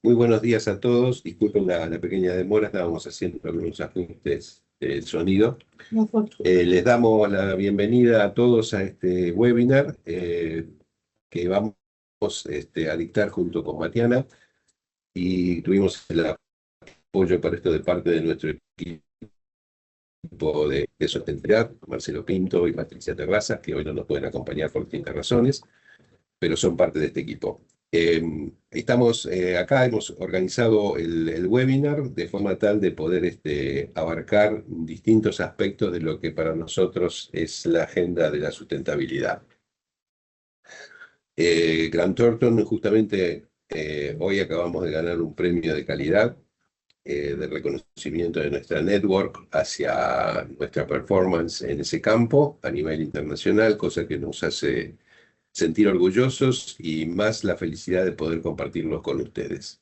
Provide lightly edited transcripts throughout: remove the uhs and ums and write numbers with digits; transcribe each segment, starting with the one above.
Muy buenos días a todos. Disculpen la pequeña demora, estábamos haciendo algunos ajustes del sonido. Les damos la bienvenida a todos a este webinar que vamos a dictar junto con Matiana, y tuvimos el apoyo para esto de parte de nuestro equipo de sostenibilidad, Marcelo Pinto y Patricia Terraza, que hoy no nos pueden acompañar por distintas razones, pero son parte de este equipo. Estamos acá, hemos organizado el webinar de forma tal de poder abarcar distintos aspectos de lo que para nosotros es la agenda de la sustentabilidad. Grant Thornton, justamente hoy acabamos de ganar un premio de calidad de reconocimiento de nuestra network hacia nuestra performance en ese campo a nivel internacional, cosa que nos hace sentir orgullosos y más la felicidad de poder compartirlos con ustedes.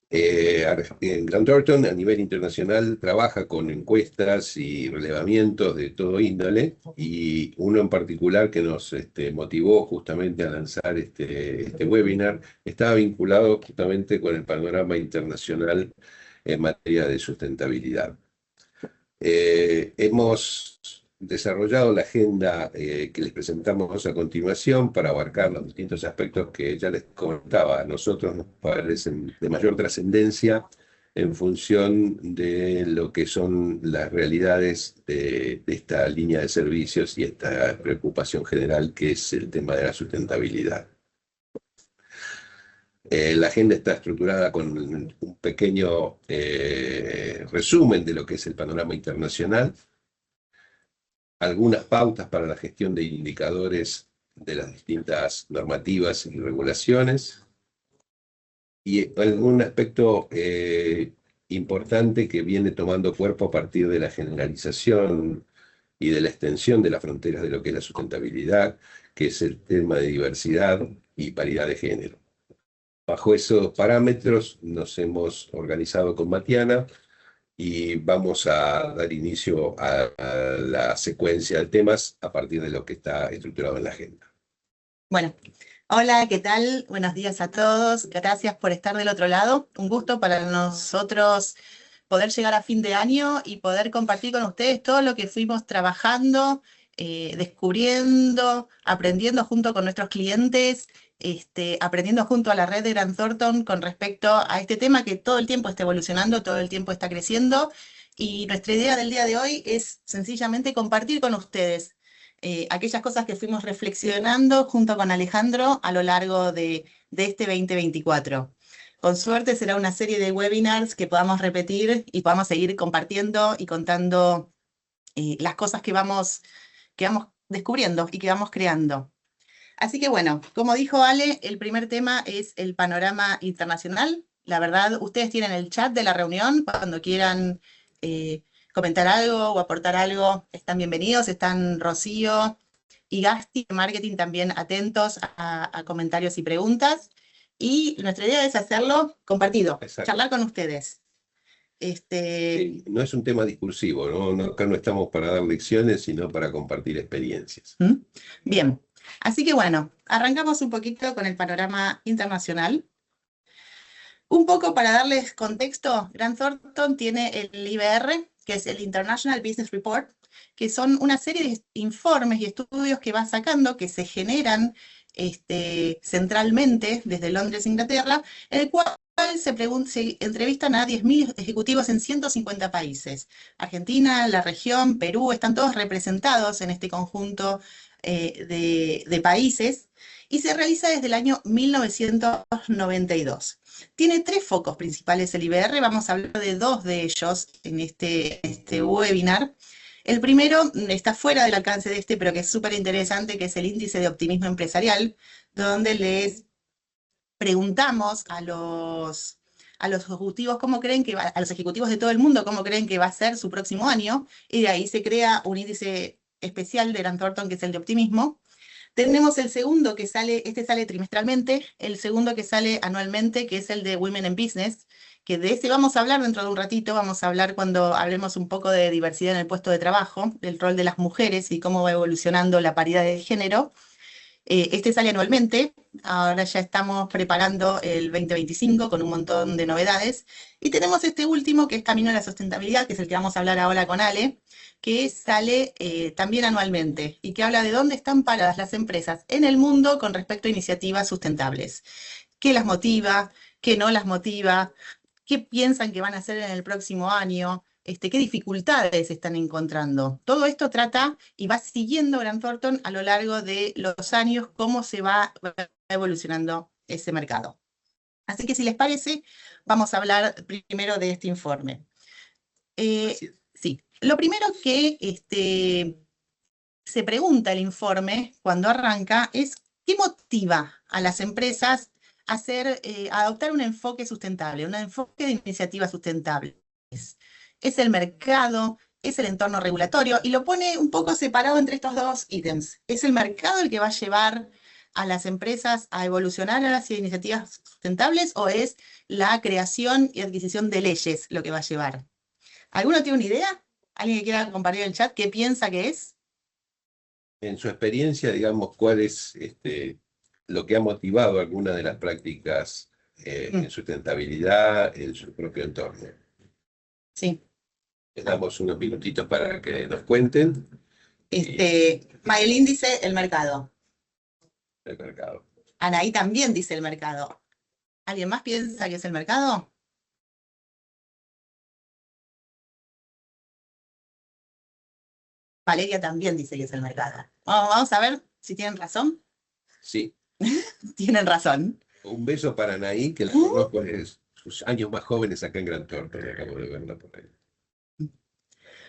Grant Thornton a nivel internacional trabaja con encuestas y relevamientos de todo índole, y uno en particular que nos motivó justamente a lanzar este webinar estaba vinculado justamente con el panorama internacional en materia de sustentabilidad. Hemos desarrollado la agenda que les presentamos a continuación para abarcar los distintos aspectos que ya les comentaba. A nosotros nos parecen de mayor trascendencia en función de lo que son las realidades de esta línea de servicios y esta preocupación general que es el tema de la sustentabilidad. La agenda está estructurada con un pequeño resumen de lo que es el panorama internacional, algunas pautas para la gestión de indicadores de las distintas normativas y regulaciones, y algún aspecto importante que viene tomando cuerpo a partir de la generalización y de la extensión de las fronteras de lo que es la sustentabilidad, que es el tema de diversidad y paridad de género. Bajo esos parámetros nos hemos organizado con Matiana y vamos a dar inicio a la secuencia de temas a partir de lo que está estructurado en la agenda. Bueno, hola, ¿qué tal? Buenos días a todos. Gracias por estar del otro lado. Un gusto para nosotros poder llegar a fin de año y poder compartir con ustedes todo lo que fuimos trabajando, descubriendo, aprendiendo junto con nuestros clientes, aprendiendo junto a la red de Grant Thornton con respecto a este tema que todo el tiempo está evolucionando, todo el tiempo está creciendo. Y nuestra idea del día de hoy es sencillamente compartir con ustedes aquellas cosas que fuimos reflexionando junto con Alejandro a lo largo de este 2024. Con suerte será una serie de webinars que podamos repetir y podamos seguir compartiendo y contando las cosas que vamos descubriendo y que vamos creando. Así que bueno, como dijo Ale, el primer tema es el panorama internacional. La verdad, ustedes tienen el chat de la reunión cuando quieran comentar algo o aportar algo, están bienvenidos. Están Rocío y Gasti de Marketing también atentos a comentarios y preguntas. Y nuestra idea es hacerlo compartido, charlar con ustedes. Sí, no es un tema discursivo, ¿no? Acá no estamos para dar lecciones, sino para compartir experiencias. Bien, así que bueno, arrancamos un poquito con el panorama internacional. Un poco para darles contexto, Grant Thornton tiene el IBR, que es el International Business Report, que son una serie de informes y estudios que va sacando, que se generan centralmente desde Londres, Inglaterra, en el cual se entrevistan a 10.000 ejecutivos en 150 países. Argentina, la región, Perú, están todos representados en este conjunto de países, y se realiza desde el año 1992. Tiene 3 focos principales el IBR, vamos a hablar de 2 de ellos en este webinar. El primero está fuera del alcance de pero que es súper interesante, que es el índice de optimismo empresarial, donde les preguntamos a los ejecutivos a los ejecutivos de todo el mundo cómo creen que va a ser su próximo año, y de ahí se crea un índice especial de Grant Thornton, que es el de optimismo. Tenemos el segundo que sale, sale trimestralmente, el segundo que sale anualmente, que es el de Women in Business, que de ese vamos a hablar dentro de un ratito. Vamos a hablar cuando hablemos un poco de diversidad en el puesto de trabajo, del rol de las mujeres y cómo va evolucionando la paridad de género. Este sale anualmente, ahora ya estamos preparando el 2025 con un montón de novedades. Y tenemos este último, que es Camino a la Sustentabilidad, que es el que vamos a hablar ahora con Ale, que sale también anualmente y que habla de dónde están paradas las empresas en el mundo con respecto a iniciativas sustentables. ¿Qué las motiva? ¿Qué no las motiva? ¿Qué piensan que van a hacer en el próximo año? ¿Qué dificultades están encontrando? Todo esto trata y va siguiendo Grant Thornton a lo largo de los años cómo se va evolucionando ese mercado. Así que si les parece, vamos a hablar primero de este informe. Sí, lo primero que se pregunta el informe cuando arranca es ¿qué motiva a las empresas a adoptar un enfoque sustentable, un enfoque de iniciativas sustentables? ¿Es el mercado? ¿Es el entorno regulatorio? Y lo pone un poco separado entre estos dos ítems. ¿Es el mercado el que va a llevar a las empresas a evolucionar hacia iniciativas sustentables o es la creación y adquisición de leyes lo que va a llevar? ¿Alguno tiene una idea? ¿Alguien que quiera compartir en el chat qué piensa que es? En su experiencia, digamos, ¿cuál es lo que ha motivado alguna de las prácticas en sustentabilidad en su propio entorno? Sí. Les damos unos minutitos para que nos cuenten Maylin dice el mercado. el mercado. Anaí también dice el mercado. ¿Alguien más piensa que es el mercado? Valeria también dice que es el mercado. Vamos a ver si tienen razón. Sí. Tienen razón. Un beso para Anaí, que la conozco es sus años más jóvenes acá en Gran Thornton, acabo de verla por ahí.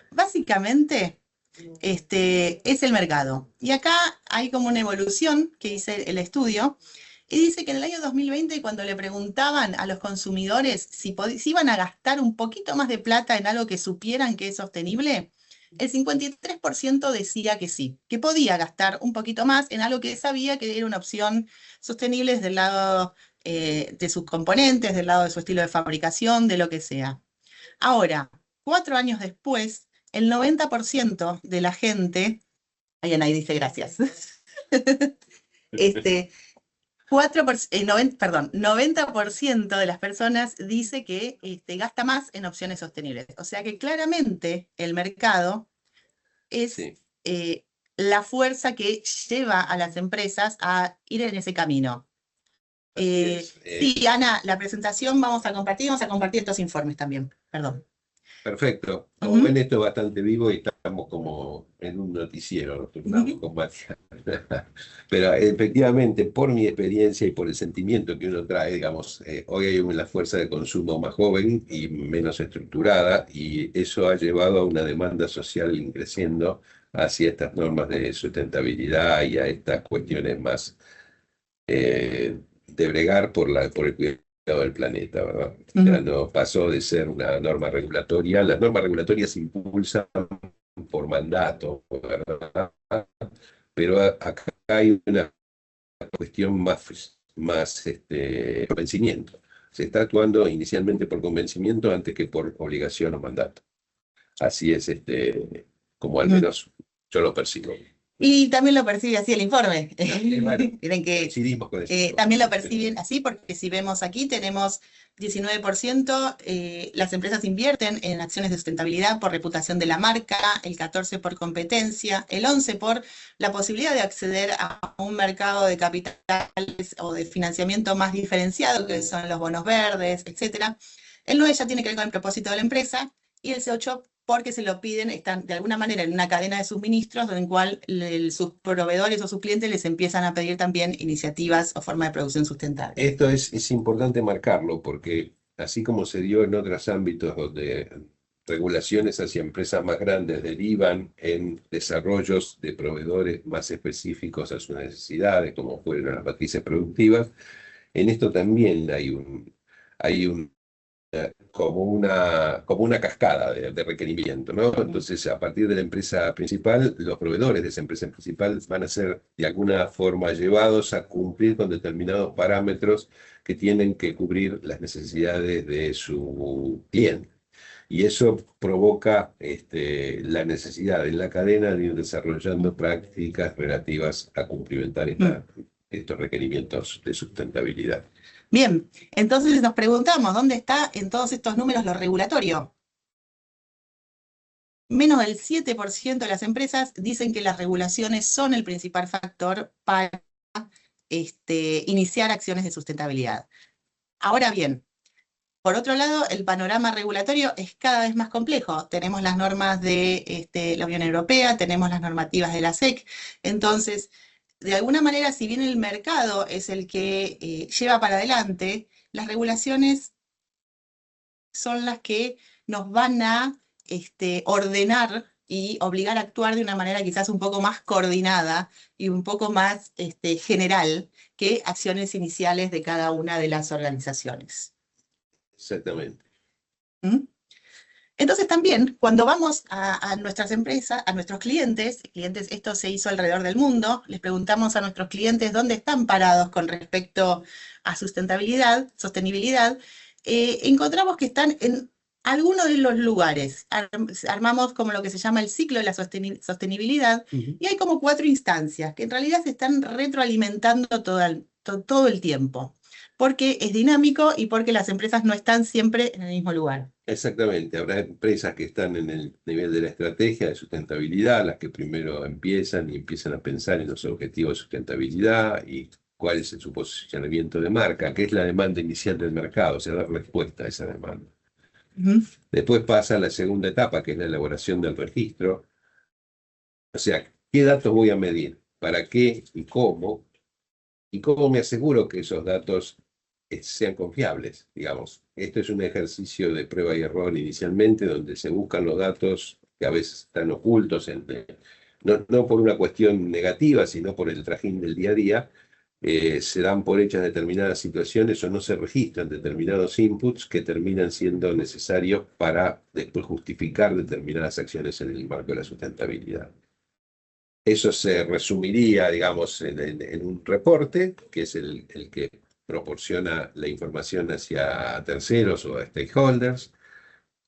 Básicamente, es el mercado. Y acá hay como una evolución que dice el estudio, y dice que en el año 2020, cuando le preguntaban a los consumidores si iban a gastar un poquito más de plata en algo que supieran que es sostenible, el 53% decía que sí, que podía gastar un poquito más en algo que sabía que era una opción sostenible desde el lado de sus componentes, del lado de su estilo de fabricación, de lo que sea. Ahora, 4 años después, el 90% de la gente, ahí Anaí dice gracias, 90% de las personas dice que gasta más en opciones sostenibles. O sea que claramente el mercado es Sí. La fuerza que lleva a las empresas a ir en ese camino. Sí, Ana, la presentación vamos a compartir estos informes también, perdón. Perfecto. Como ven, esto es bastante vivo y estamos como en un noticiero, nos turnamos con Matías. Pero efectivamente, por mi experiencia y por el sentimiento que uno trae, digamos, hoy hay una fuerza de consumo más joven y menos estructurada, y eso ha llevado a una demanda social creciendo hacia estas normas de sustentabilidad y a estas cuestiones más de bregar por el cuidado del planeta, ¿verdad? Ya no pasó de ser una norma regulatoria. Las normas regulatorias se impulsan por mandato, ¿verdad? Pero acá hay una cuestión más convencimiento. Se está actuando inicialmente por convencimiento antes que por obligación o mandato. Así es como al menos yo lo percibo. Y también lo percibe así el informe. Bueno, Miren que coincidimos con eso. también lo perciben así, porque si vemos aquí tenemos 19%, las empresas invierten en acciones de sustentabilidad por reputación de la marca, el 14% por competencia, el 11% por la posibilidad de acceder a un mercado de capitales o de financiamiento más diferenciado, que son los bonos verdes, etc. El 9% ya tiene que ver con el propósito de la empresa, y el 8% porque se lo piden, están de alguna manera en una cadena de suministros en la cual sus proveedores o sus clientes les empiezan a pedir también iniciativas o formas de producción sustentable. Esto es importante marcarlo porque así como se dio en otros ámbitos donde regulaciones hacia empresas más grandes derivan en desarrollos de proveedores más específicos a sus necesidades, como fueron las matrices productivas, en esto también hay como una cascada de requerimiento, ¿no? Entonces, a partir de la empresa principal, los proveedores de esa empresa principal van a ser de alguna forma llevados a cumplir con determinados parámetros que tienen que cubrir las necesidades de su cliente. Y eso provoca la necesidad en la cadena de ir desarrollando prácticas relativas a cumplimentar estos requerimientos de sustentabilidad. Bien, entonces nos preguntamos, ¿dónde está en todos estos números lo regulatorio? Menos del 7% de las empresas dicen que las regulaciones son el principal factor para iniciar acciones de sustentabilidad. Ahora bien, por otro lado, el panorama regulatorio es cada vez más complejo. Tenemos las normas de la Unión Europea, tenemos las normativas de la SEC. Entonces, de alguna manera, si bien el mercado es el que lleva para adelante, las regulaciones son las que nos van a ordenar y obligar a actuar de una manera quizás un poco más coordinada y un poco más general que acciones iniciales de cada una de las organizaciones. Exactamente. ¿Mm? Entonces también cuando vamos a nuestras empresas, a nuestros clientes, esto se hizo alrededor del mundo, les preguntamos a nuestros clientes dónde están parados con respecto a sostenibilidad, encontramos que están en algunos de los lugares. Armamos como lo que se llama el ciclo de la sostenibilidad y hay como 4 instancias que en realidad se están retroalimentando todo el tiempo, porque es dinámico y porque las empresas no están siempre en el mismo lugar. Exactamente, habrá empresas que están en el nivel de la estrategia de sustentabilidad, las que primero empiezan a pensar en los objetivos de sustentabilidad y cuál es su posicionamiento de marca, qué es la demanda inicial del mercado, o sea, dar respuesta a esa demanda. Después pasa a la segunda etapa, que es la elaboración del registro. O sea, ¿qué datos voy a medir? ¿Para qué y cómo? ¿Y cómo me aseguro que esos datos sean confiables? Digamos, esto es un ejercicio de prueba y error inicialmente, donde se buscan los datos que a veces están ocultos, no por una cuestión negativa, sino por el trajín del día a día. Se dan por hechas determinadas situaciones o no se registran determinados inputs que terminan siendo necesarios para después justificar determinadas acciones en el marco de la sustentabilidad. Eso se resumiría, digamos, en un reporte, que es el que proporciona la información hacia terceros o a stakeholders,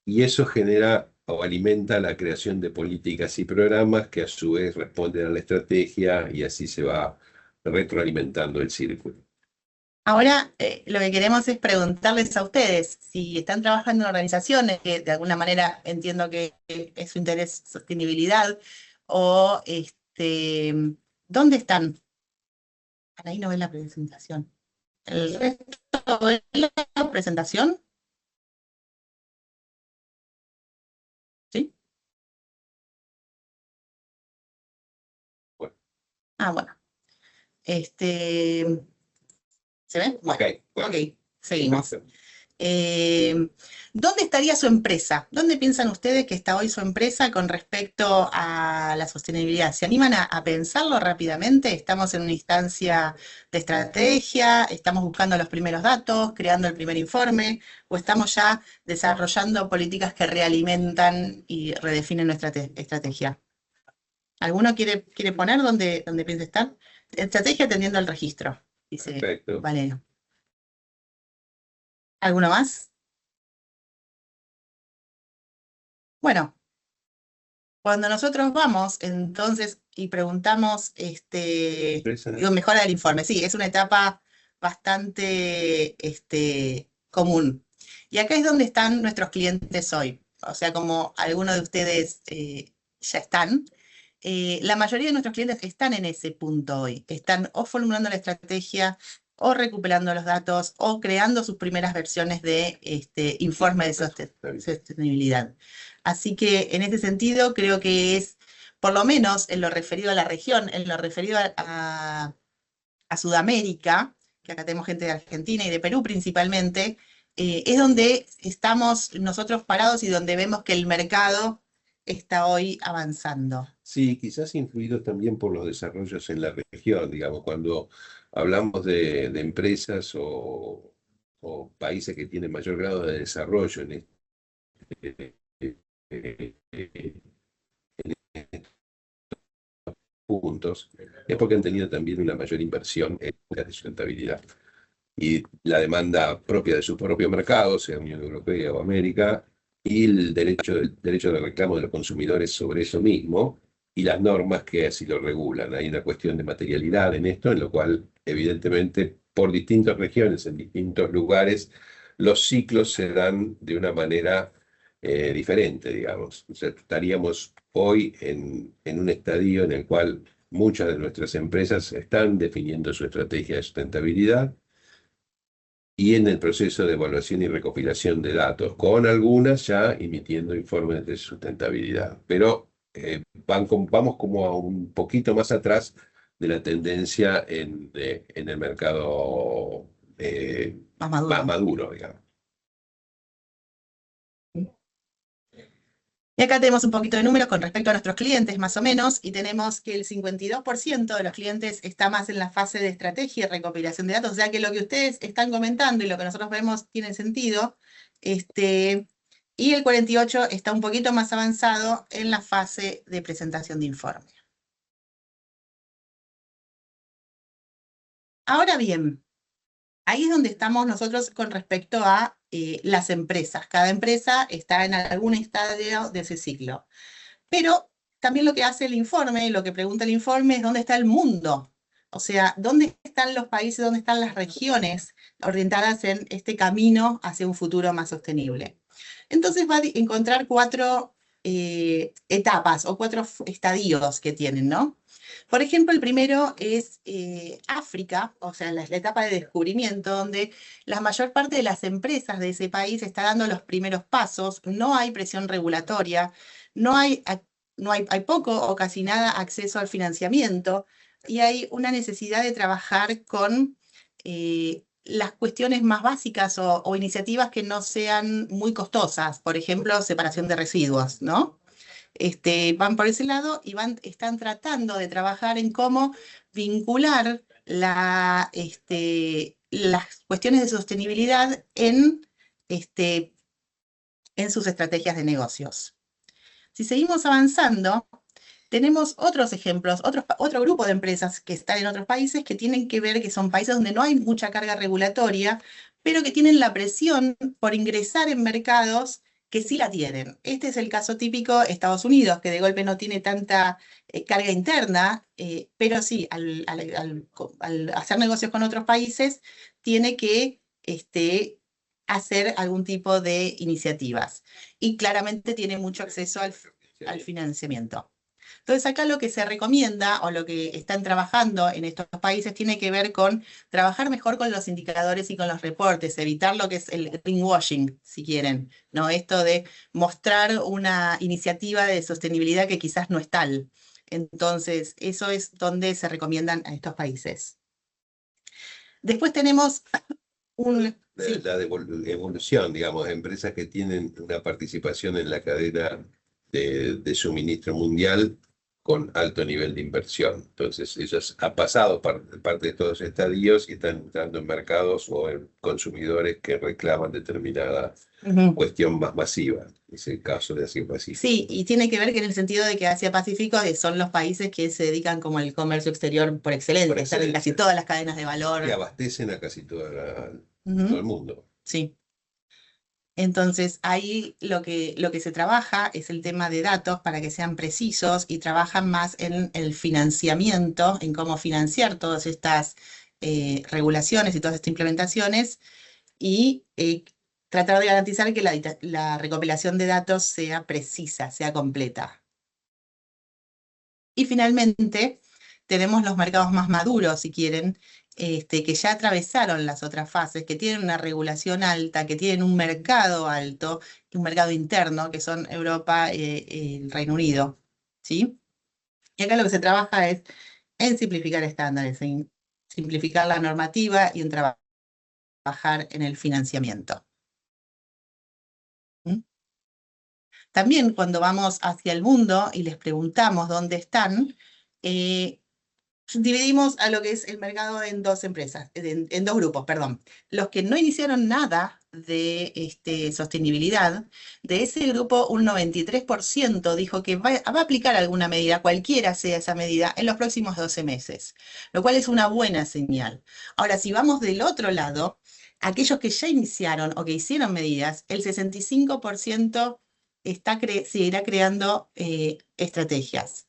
y eso genera o alimenta la creación de políticas y programas que a su vez responden a la estrategia y así se va retroalimentando el círculo. Ahora, lo que queremos es preguntarles a ustedes si están trabajando en organizaciones que de alguna manera entiendo que es su interés sostenibilidad, o ¿dónde están? Ahí no ven la presentación. ¿El resto ven la presentación? ¿Sí? Bueno. Ah, bueno. ¿Se ven? Bueno, Bueno. Ok, seguimos. ¿Dónde estaría su empresa? ¿Dónde piensan ustedes que está hoy su empresa con respecto a la sostenibilidad? ¿Se animan a pensarlo rápidamente? ¿Estamos en una instancia de estrategia? ¿Estamos buscando los primeros datos, creando el primer informe? ¿O estamos ya desarrollando políticas que realimientan y redefinen nuestra estrategia? ¿Alguno quiere poner dónde piensa estar? Estrategia atendiendo al registro, dice Perfecto. Valerio. ¿Alguno más? Bueno, cuando nosotros vamos entonces y preguntamos, mejora del informe, sí, es una etapa bastante común. Y acá es donde están nuestros clientes hoy. O sea, como algunos de ustedes ya están, la mayoría de nuestros clientes están en ese punto hoy. Están o formulando la estrategia, o recuperando los datos, o creando sus primeras versiones de informe de sostenibilidad. Así que en ese sentido creo que es, por lo menos en lo referido a la región, en lo referido a Sudamérica, que acá tenemos gente de Argentina y de Perú principalmente, es donde estamos nosotros parados y donde vemos que el mercado está hoy avanzando. Sí, quizás influido también por los desarrollos en la región, digamos, cuando hablamos de empresas o países que tienen mayor grado de desarrollo en estos puntos, es porque han tenido también una mayor inversión en la sustentabilidad. Y la demanda propia de su propio mercado, sea Unión Europea o América, y el derecho de reclamo de los consumidores sobre eso mismo, y las normas que así lo regulan. Hay una cuestión de materialidad en esto, en lo cual, evidentemente, por distintas regiones, en distintos lugares, los ciclos se dan de una manera diferente, digamos. O sea, estaríamos hoy en un estadio en el cual muchas de nuestras empresas están definiendo su estrategia de sustentabilidad y en el proceso de evaluación y recopilación de datos, con algunas ya emitiendo informes de sustentabilidad. Pero vamos como a un poquito más atrás de la tendencia en el mercado Más más maduro. maduro, digamos. Y acá tenemos un poquito de números con respecto a nuestros clientes, más o menos, y tenemos que el 52% de los clientes está más en la fase de estrategia y recopilación de datos, o sea que lo que ustedes están comentando y lo que nosotros vemos tiene sentido, y el 48% está un poquito más avanzado en la fase de presentación de informe. Ahora bien, ahí es donde estamos nosotros con respecto a las empresas. Cada empresa está en algún estadio de ese ciclo. Pero también lo que hace el informe, lo que pregunta el informe es dónde está el mundo. O sea, dónde están los países, dónde están las regiones orientadas en este camino hacia un futuro más sostenible. Entonces va a encontrar cuatro etapas o cuatro estadios que tienen, ¿no? Por ejemplo, el primero es África, o sea, la etapa de descubrimiento, donde la mayor parte de las empresas de ese país está dando los primeros pasos, no hay presión regulatoria, no hay, hay poco o casi nada acceso al financiamiento y hay una necesidad de trabajar con las cuestiones más básicas o iniciativas que no sean muy costosas, por ejemplo, separación de residuos, ¿no? Van por ese lado y están tratando de trabajar en cómo vincular las cuestiones de sostenibilidad en sus estrategias de negocios. Si seguimos avanzando, tenemos otros ejemplos, otro grupo de empresas que están en otros países que tienen que ver que son países donde no hay mucha carga regulatoria, pero que tienen la presión por ingresar en mercados que sí la tienen. Este es el caso típico de Estados Unidos, que de golpe no tiene tanta carga interna, pero sí, al hacer negocios con otros países, tiene que hacer algún tipo de iniciativas. Y claramente tiene mucho acceso al financiamiento. Entonces, acá lo que se recomienda o lo que están trabajando en estos países tiene que ver con trabajar mejor con los indicadores y con los reportes, evitar lo que es el greenwashing, si quieren, ¿no? Esto de mostrar una iniciativa de sostenibilidad que quizás no es tal. Entonces, eso es donde se recomiendan a estos países. Después tenemos sí. La evolución, digamos, empresas que tienen una participación en la cadena de suministro mundial con alto nivel de inversión. Entonces, ellos han pasado parte de todos los estadios y están entrando en mercados o en consumidores que reclaman determinada cuestión más masiva. Es el caso de Asia-Pacífico. Sí, y tiene que ver que en el sentido de que Asia-Pacífico son los países que se dedican como al comercio exterior por excelencia, están en casi todas las cadenas de valor. Y abastecen a casi todo el mundo. Sí. Entonces, ahí lo que se trabaja es el tema de datos para que sean precisos y trabajan más en el financiamiento, en cómo financiar todas estas regulaciones y todas estas implementaciones y tratar de garantizar que la recopilación de datos sea precisa, sea completa. Y finalmente, tenemos los mercados más maduros, si quieren, que ya atravesaron las otras fases, que tienen una regulación alta, que tienen un mercado alto, un mercado interno, que son Europa y el Reino Unido, ¿sí? Y acá lo que se trabaja es en simplificar estándares, en simplificar la normativa y en trabajar en el financiamiento. ¿Mm? También cuando vamos hacia el mundo y les preguntamos dónde están, dividimos a lo que es el mercado en dos empresas, en dos grupos, perdón. Los que no iniciaron nada de sostenibilidad, de ese grupo un 93% dijo que va a aplicar alguna medida, cualquiera sea esa medida, en los próximos 12 meses, lo cual es una buena señal. Ahora, si vamos del otro lado, aquellos que ya iniciaron o que hicieron medidas, el 65% seguirá creando estrategias,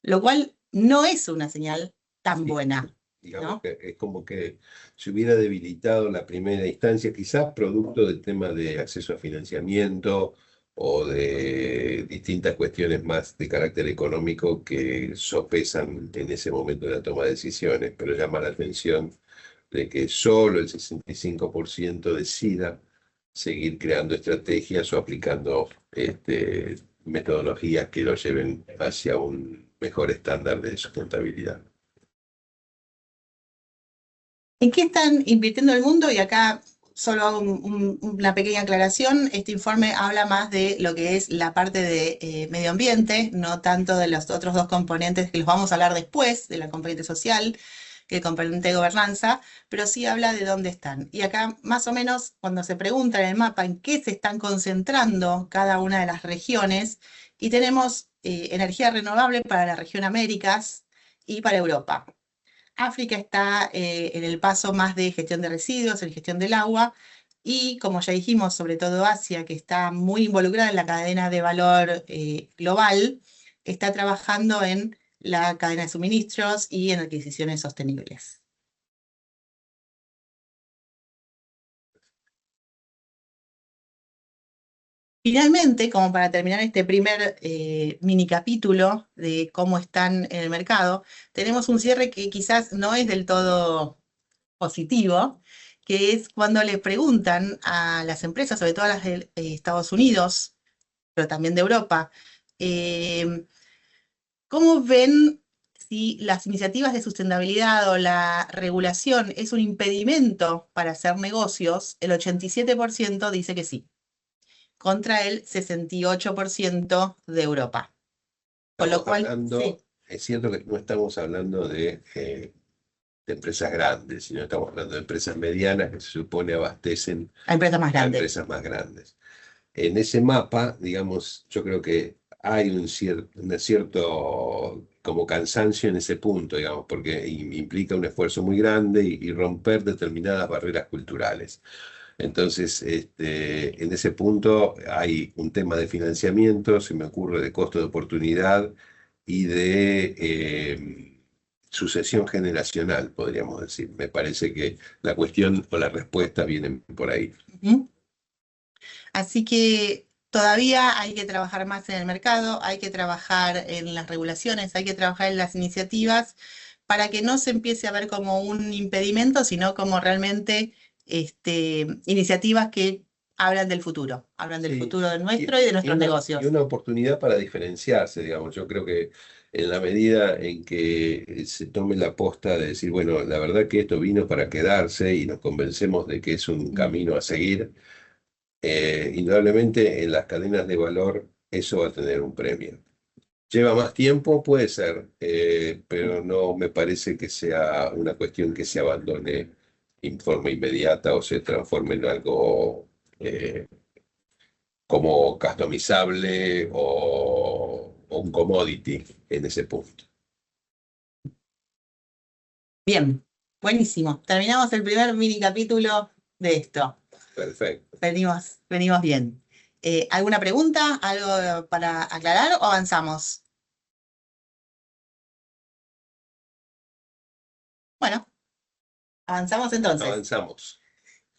lo cual no es una señal tan Sí, buena, digamos ¿no? que es como que se hubiera debilitado la primera instancia, quizás producto del tema de acceso a financiamiento o de distintas cuestiones más de carácter económico que sopesan en ese momento de la toma de decisiones, pero llama la atención de que solo el 65% decida seguir creando estrategias o aplicando metodologías que lo lleven hacia un mejor estándar de sustentabilidad. ¿En qué están invirtiendo el mundo? Y acá solo hago una pequeña aclaración. Este informe habla más de lo que es la parte de medio ambiente, no tanto de los otros dos componentes que los vamos a hablar después, de la componente social, que el componente de gobernanza, pero sí habla de dónde están. Y acá, más o menos, cuando se pregunta en el mapa en qué se están concentrando cada una de las regiones, y tenemos energía renovable para la región Américas y para Europa. África está en el paso más de gestión de residuos, en gestión del agua, y como ya dijimos, sobre todo Asia, que está muy involucrada en la cadena de valor global, está trabajando en la cadena de suministros y en adquisiciones sostenibles. Finalmente, como para terminar este primer mini capítulo de cómo están en el mercado, tenemos un cierre que quizás no es del todo positivo, que es cuando le preguntan a las empresas, sobre todo a las de Estados Unidos, pero también de Europa, eh, ¿cómo ven si las iniciativas de sustentabilidad o la regulación es un impedimento para hacer negocios? El 87% dice que sí, contra el 68% de Europa. Con lo Estamos cual, sí, hablando, es cierto que no estamos hablando de empresas grandes, sino estamos hablando de empresas medianas que se supone abastecen hay empresas más a grandes. empresas más grandes. En ese mapa, digamos, yo creo que hay un cierto como cansancio en ese punto, digamos, porque implica un esfuerzo muy grande y romper determinadas barreras culturales. Entonces, en ese punto hay un tema de financiamiento, se me ocurre de costo de oportunidad y de sucesión generacional, podríamos decir. Me parece que la cuestión o la respuesta vienen por ahí. Ujú. Así que todavía hay que trabajar más en el mercado, hay que trabajar en las regulaciones, hay que trabajar en las iniciativas para que no se empiece a ver como un impedimento, sino como realmente iniciativas que hablan del Sí, futuro de nuestro y de nuestros y negocios. una oportunidad para diferenciarse, digamos. Yo creo que en la medida en que se tome la posta de decir, bueno, la verdad que esto vino para quedarse y nos convencemos de que es un Mm. camino a seguir, indudablemente en las cadenas de valor eso va a tener un premio. ¿Lleva más tiempo? Puede ser, pero no me parece que sea una cuestión que se abandone en forma inmediata o se transforme en algo como customizable o un commodity en ese punto. Bien, buenísimo. Terminamos el primer mini capítulo de esto. Perfecto. Venimos bien. ¿Alguna pregunta? ¿Algo para aclarar o avanzamos? Bueno, avanzamos entonces. Avanzamos.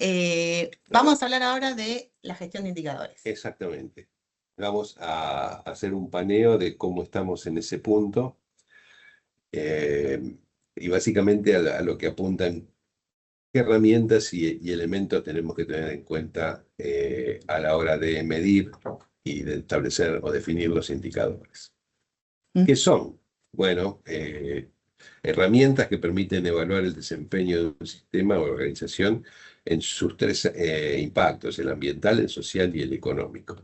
A ver, Vamos a hablar ahora de la gestión de indicadores. exactamente. Vamos a hacer un paneo de cómo estamos en ese punto y básicamente a lo que apuntan, qué herramientas y elementos tenemos que tener en cuenta a la hora de medir y de establecer o definir los indicadores. ¿Mm? ¿Qué son? Bueno, herramientas que permiten evaluar el desempeño de un sistema o organización en sus tres impactos, el ambiental, el social y el económico.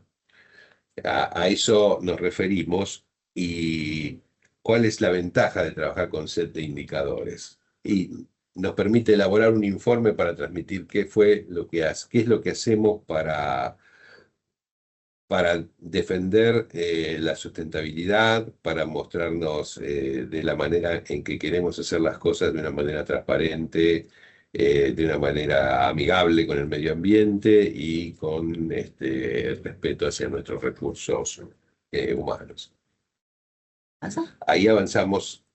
A eso nos referimos y ¿Cuál es la ventaja de trabajar con set de indicadores? Y nos permite elaborar un informe para transmitir qué fue lo que qué es lo que hacemos para defender la sustentabilidad, para mostrarnos de la manera en que queremos hacer las cosas de una manera transparente, de una manera amigable con el medio ambiente y con respeto hacia nuestros recursos humanos. Ahí avanzamos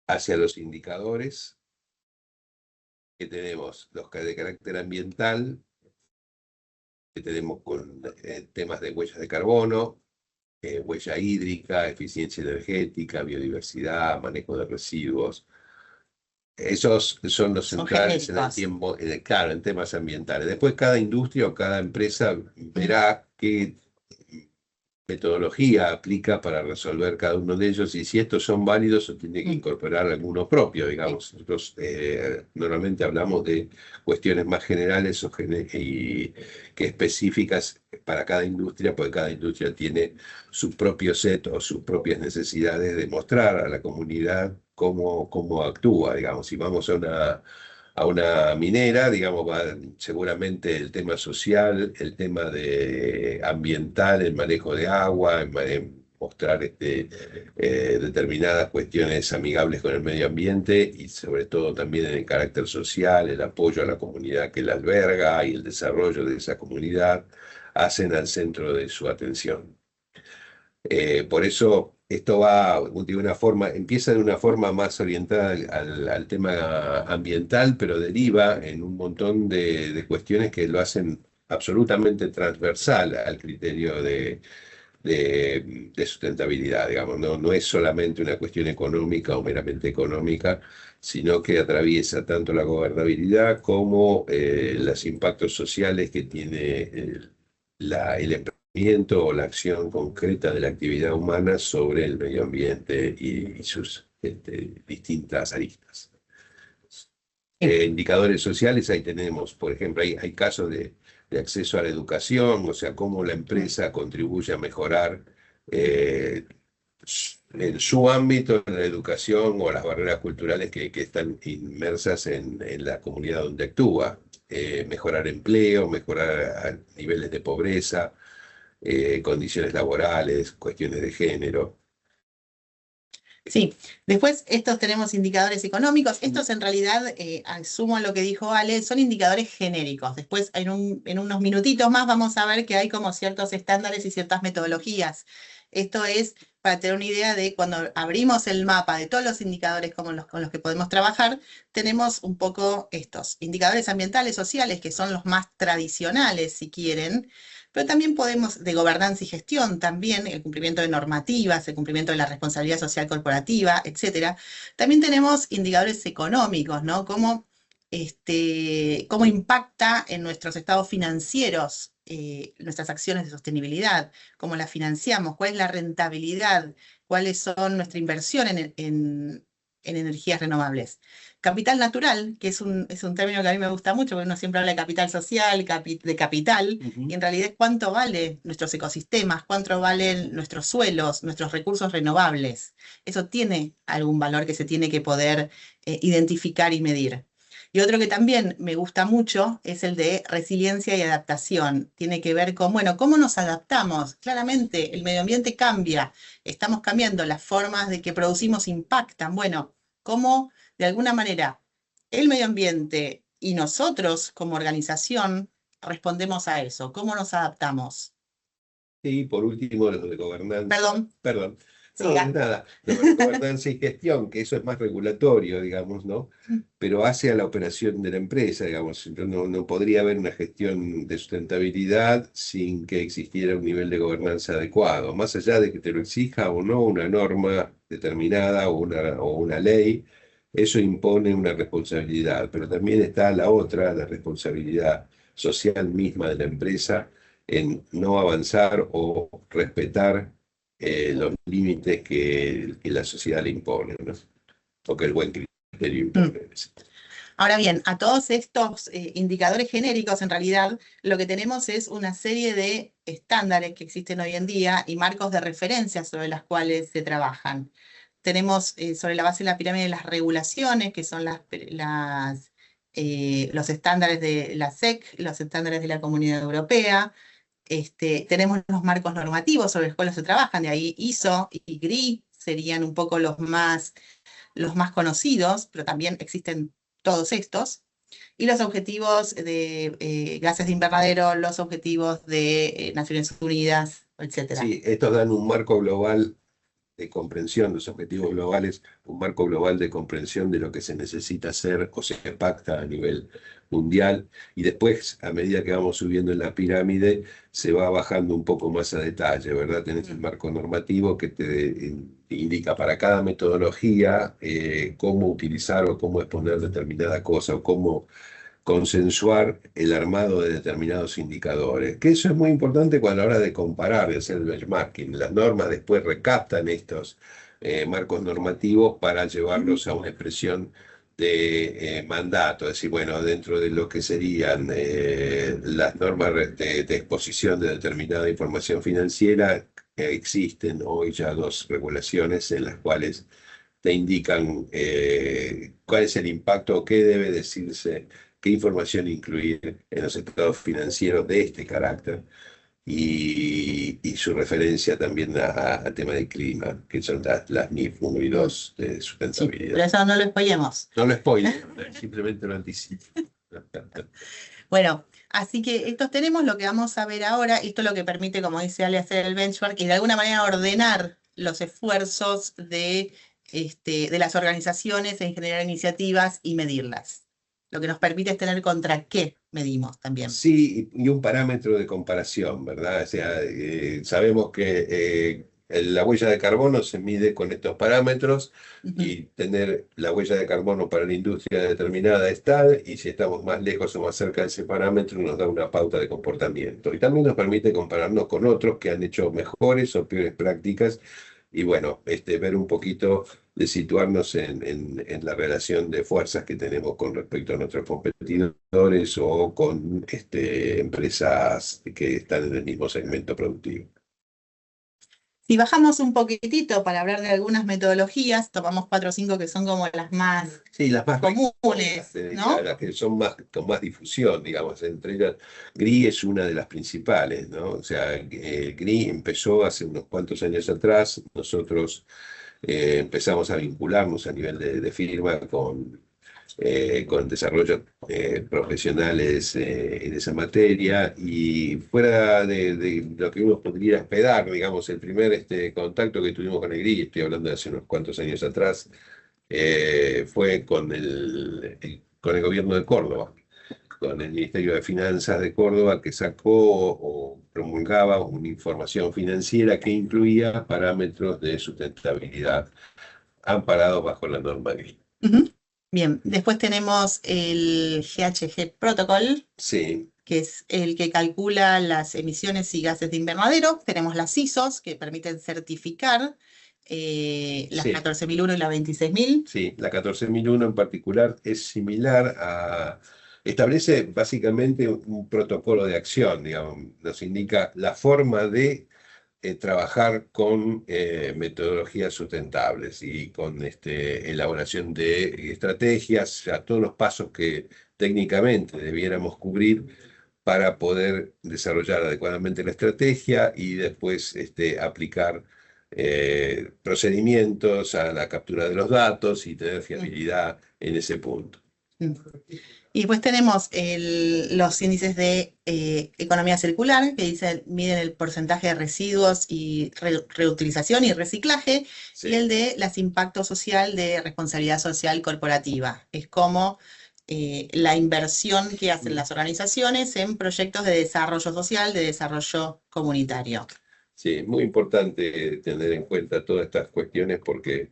hacia los indicadores que tenemos, los que de carácter ambiental, que tenemos con temas de huellas de carbono, huella hídrica, eficiencia energética, biodiversidad, manejo de residuos. Esos son los centrales en el tiempo, claro, en temas ambientales. Después cada industria o cada empresa verá qué metodología aplica para resolver cada uno de ellos y si estos son válidos o tiene que incorporar alguno propio, digamos. Nosotros normalmente hablamos de cuestiones más generales y que específicas para cada industria, porque cada industria tiene su propio set o sus propias necesidades de mostrar a la comunidad cómo actúa, digamos. Si vamos a una minera, digamos, seguramente el tema social, el tema ambiental, el manejo de agua, en mostrar determinadas cuestiones amigables con el medio ambiente y sobre todo también en el carácter social, el apoyo a la comunidad que la alberga y el desarrollo de esa comunidad, hacen al centro de su atención. Por eso esto va de una forma, empieza de una forma más orientada al tema ambiental, pero deriva en un montón de cuestiones que lo hacen absolutamente transversal al criterio de sustentabilidad, digamos. No es solamente una cuestión económica o meramente económica, sino que atraviesa tanto la gobernabilidad como los impactos sociales que tiene el emprendimiento o la acción concreta de la actividad humana sobre el medio ambiente y sus distintas aristas. Indicadores sociales, ahí tenemos, por ejemplo, hay casos de acceso a la educación, o sea, cómo la empresa contribuye a mejorar en su ámbito, en la educación o las barreras culturales que están inmersas en la comunidad donde actúa. Mejorar empleo, mejorar niveles de pobreza, condiciones laborales, cuestiones de género. Sí, después estos tenemos indicadores económicos. Estos en realidad, asumo lo que dijo Ale, son indicadores genéricos. Después en unos minutitos más vamos a ver que hay como ciertos estándares y ciertas metodologías. Esto es para tener una idea de cuando abrimos el mapa de todos los indicadores con los que podemos trabajar, tenemos un poco estos indicadores ambientales, sociales, que son los más tradicionales, si quieren, pero también podemos, de gobernanza y gestión, también el cumplimiento de normativas, el cumplimiento de la responsabilidad social corporativa, etcétera. También tenemos indicadores económicos, ¿no? Cómo impacta en nuestros estados financieros nuestras acciones de sostenibilidad, cómo las financiamos, cuál es la rentabilidad, cuáles son nuestra inversión en energías renovables. Capital natural, que es un término que a mí me gusta mucho, porque uno siempre habla de capital social, de capital, y en realidad cuánto vale nuestros ecosistemas, cuánto valen nuestros suelos, nuestros recursos renovables. Eso tiene algún valor que se tiene que poder identificar y medir. Y otro que también me gusta mucho es el de resiliencia y adaptación. Tiene que ver con, bueno, cómo nos adaptamos. Claramente el medio ambiente cambia, estamos cambiando, las formas de que producimos impactan. Bueno, cómo de alguna manera el medio ambiente y nosotros como organización respondemos a eso, cómo nos adaptamos. Y por último, los de gobernanza. Perdón. No, nada. Los de gobernanza y gestión, que eso es más regulatorio, digamos, ¿no? Pero hace a la operación de la empresa, digamos. No podría haber una gestión de sustentabilidad sin que existiera un nivel de gobernanza adecuado. Más allá de que te lo exija o no una norma determinada o una ley, eso impone una responsabilidad. Pero también está la otra, la responsabilidad social misma de la empresa en no avanzar o respetar los límites que la sociedad le impone, ¿no? O que el buen criterio. criterio impone. Ahora bien, a todos estos indicadores genéricos, en realidad, lo que tenemos es una serie de estándares que existen hoy en día y marcos de referencia sobre las cuales se trabajan. Tenemos sobre la base de la pirámide las regulaciones, que son los estándares de la SEC, los estándares de la Comunidad Europea. Tenemos los marcos normativos sobre los cuales se trabajan, de ahí ISO y GRI serían un poco los más conocidos, pero también existen todos estos, y los objetivos de gases de invernadero, los objetivos de Naciones Unidas, etcétera. Sí, estos dan un marco global de comprensión, los objetivos globales, un marco global de comprensión de lo que se necesita hacer o se pacta a nivel mundial, y después, a medida que vamos subiendo en la pirámide, se va bajando un poco más a detalle, ¿verdad? Tenés el marco normativo que te indica para cada metodología cómo utilizar o cómo exponer determinada cosa o cómo consensuar el armado de determinados indicadores, que eso es muy importante cuando a la hora de comparar, de hacer el benchmarking. Las normas después recaptan estos marcos normativos para llevarlos a una expresión de mandato, es decir, bueno, dentro de lo que serían las normas de exposición de determinada información financiera, existen hoy ya dos regulaciones en las cuales te indican cuál es el impacto o qué debe decirse, qué información incluir en los estados financieros de este carácter y su referencia también a tema de clima, que son las NIF 1 y 2 de Sí, sustentabilidad. pero eso no lo spoilemos. No lo spoiler, simplemente lo anticipo. Bueno, así que estos tenemos lo que vamos a ver ahora. Esto es lo que permite, como dice Ale, hacer el benchmark y de alguna manera ordenar los esfuerzos de las organizaciones en generar iniciativas y medirlas. Lo que nos permite es tener contra qué medimos también. Sí, y un parámetro de comparación, ¿verdad? O sea, sabemos que la huella de carbono se mide con estos parámetros y tener la huella de carbono para la industria determinada es tal, y si estamos más lejos o más cerca de ese parámetro nos da una pauta de comportamiento. Y también nos permite compararnos con otros que han hecho mejores o peores prácticas y bueno, ver un poquito de situarnos en la relación de fuerzas que tenemos con respecto a nuestros competidores o con empresas que están en el mismo segmento productivo. Si bajamos un poquitito para hablar de algunas metodologías, tomamos 4 o 5 que son como las más Sí, las más comunes, ¿no? las que son con más difusión, digamos, entre ellas, GRI es una de las principales, ¿no? O sea, GRI empezó hace unos cuantos años atrás, nosotros empezamos a vincularnos a nivel de firma con desarrollos profesionales en esa materia, y fuera de lo que uno podría esperar, digamos, el primer contacto que tuvimos con el GRI, estoy hablando de hace unos cuantos años atrás, fue con con el gobierno de Córdoba, con el Ministerio de Finanzas de Córdoba, que sacó o promulgaba una información financiera que incluía parámetros de sustentabilidad amparados bajo la norma GRI. Bien, después tenemos el GHG Protocol, Sí, que es el que calcula las emisiones y gases de invernadero. Tenemos las ISOs, que permiten certificar las Sí. 14.001 y la 26.000. Sí, la 14.001 en particular es similar establece básicamente un protocolo de acción, digamos, nos indica la forma de trabajar con metodologías sustentables y con elaboración de estrategias, a todos los pasos que técnicamente debiéramos cubrir para poder desarrollar adecuadamente la estrategia y después aplicar procedimientos a la captura de los datos y tener fiabilidad en ese punto. Y después tenemos los índices de economía circular, que miden el porcentaje de residuos y reutilización y reciclaje, Sí. y el de los impactos social de responsabilidad social corporativa. Es como la inversión que hacen las organizaciones en proyectos de desarrollo social, de desarrollo comunitario. Sí, es muy importante tener en cuenta todas estas cuestiones porque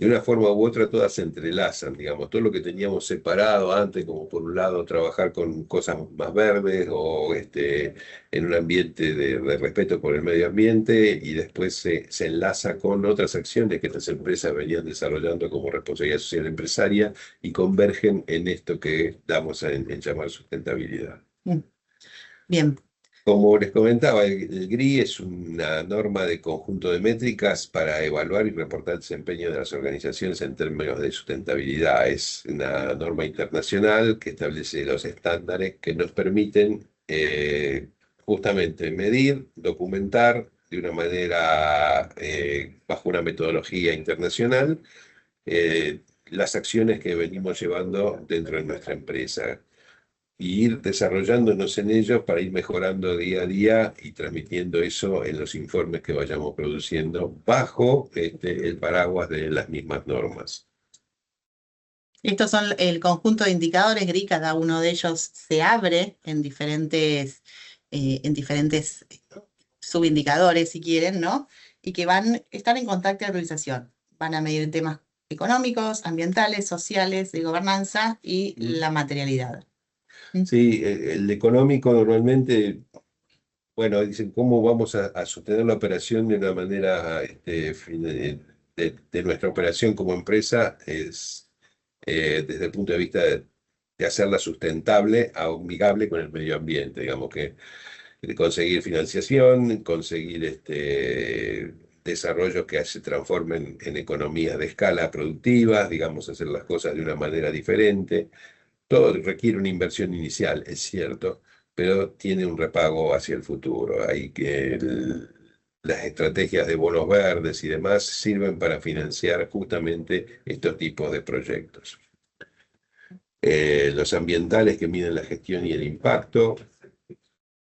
de una forma u otra todas se entrelazan, digamos, todo lo que teníamos separado antes, como por un lado trabajar con cosas más verdes o en un ambiente de respeto por el medio ambiente, y después se enlaza con otras acciones que estas empresas venían desarrollando como responsabilidad social empresaria y convergen en esto que damos en llamar sustentabilidad. Bien. Como les comentaba, el GRI es una norma de conjunto de métricas para evaluar y reportar el desempeño de las organizaciones en términos de sustentabilidad. Es una norma internacional que establece los estándares que nos permiten justamente medir, documentar de una manera bajo una metodología internacional las acciones que venimos llevando dentro de nuestra empresa, y ir desarrollándonos en ellos para ir mejorando día a día y transmitiendo eso en los informes que vayamos produciendo bajo el paraguas de las mismas normas. Estos son el conjunto de indicadores GRI, cada uno de ellos se abre en diferentes subindicadores, si quieren, ¿no? Y que están en contacto de priorización. Van a medir temas económicos, ambientales, sociales, de gobernanza y la materialidad. Sí, el económico normalmente, bueno, dicen cómo vamos a sostener la operación de una manera, de nuestra operación como empresa, es desde el punto de vista de hacerla sustentable, amigable con el medio ambiente, digamos que de conseguir financiación, conseguir desarrollos que se transformen en economías de escala productivas, digamos, hacer las cosas de una manera diferente. Todo requiere una inversión inicial, es cierto, pero tiene un repago hacia el futuro. Las estrategias de bonos verdes y demás sirven para financiar justamente estos tipos de proyectos. Los ambientales que miden la gestión y el impacto.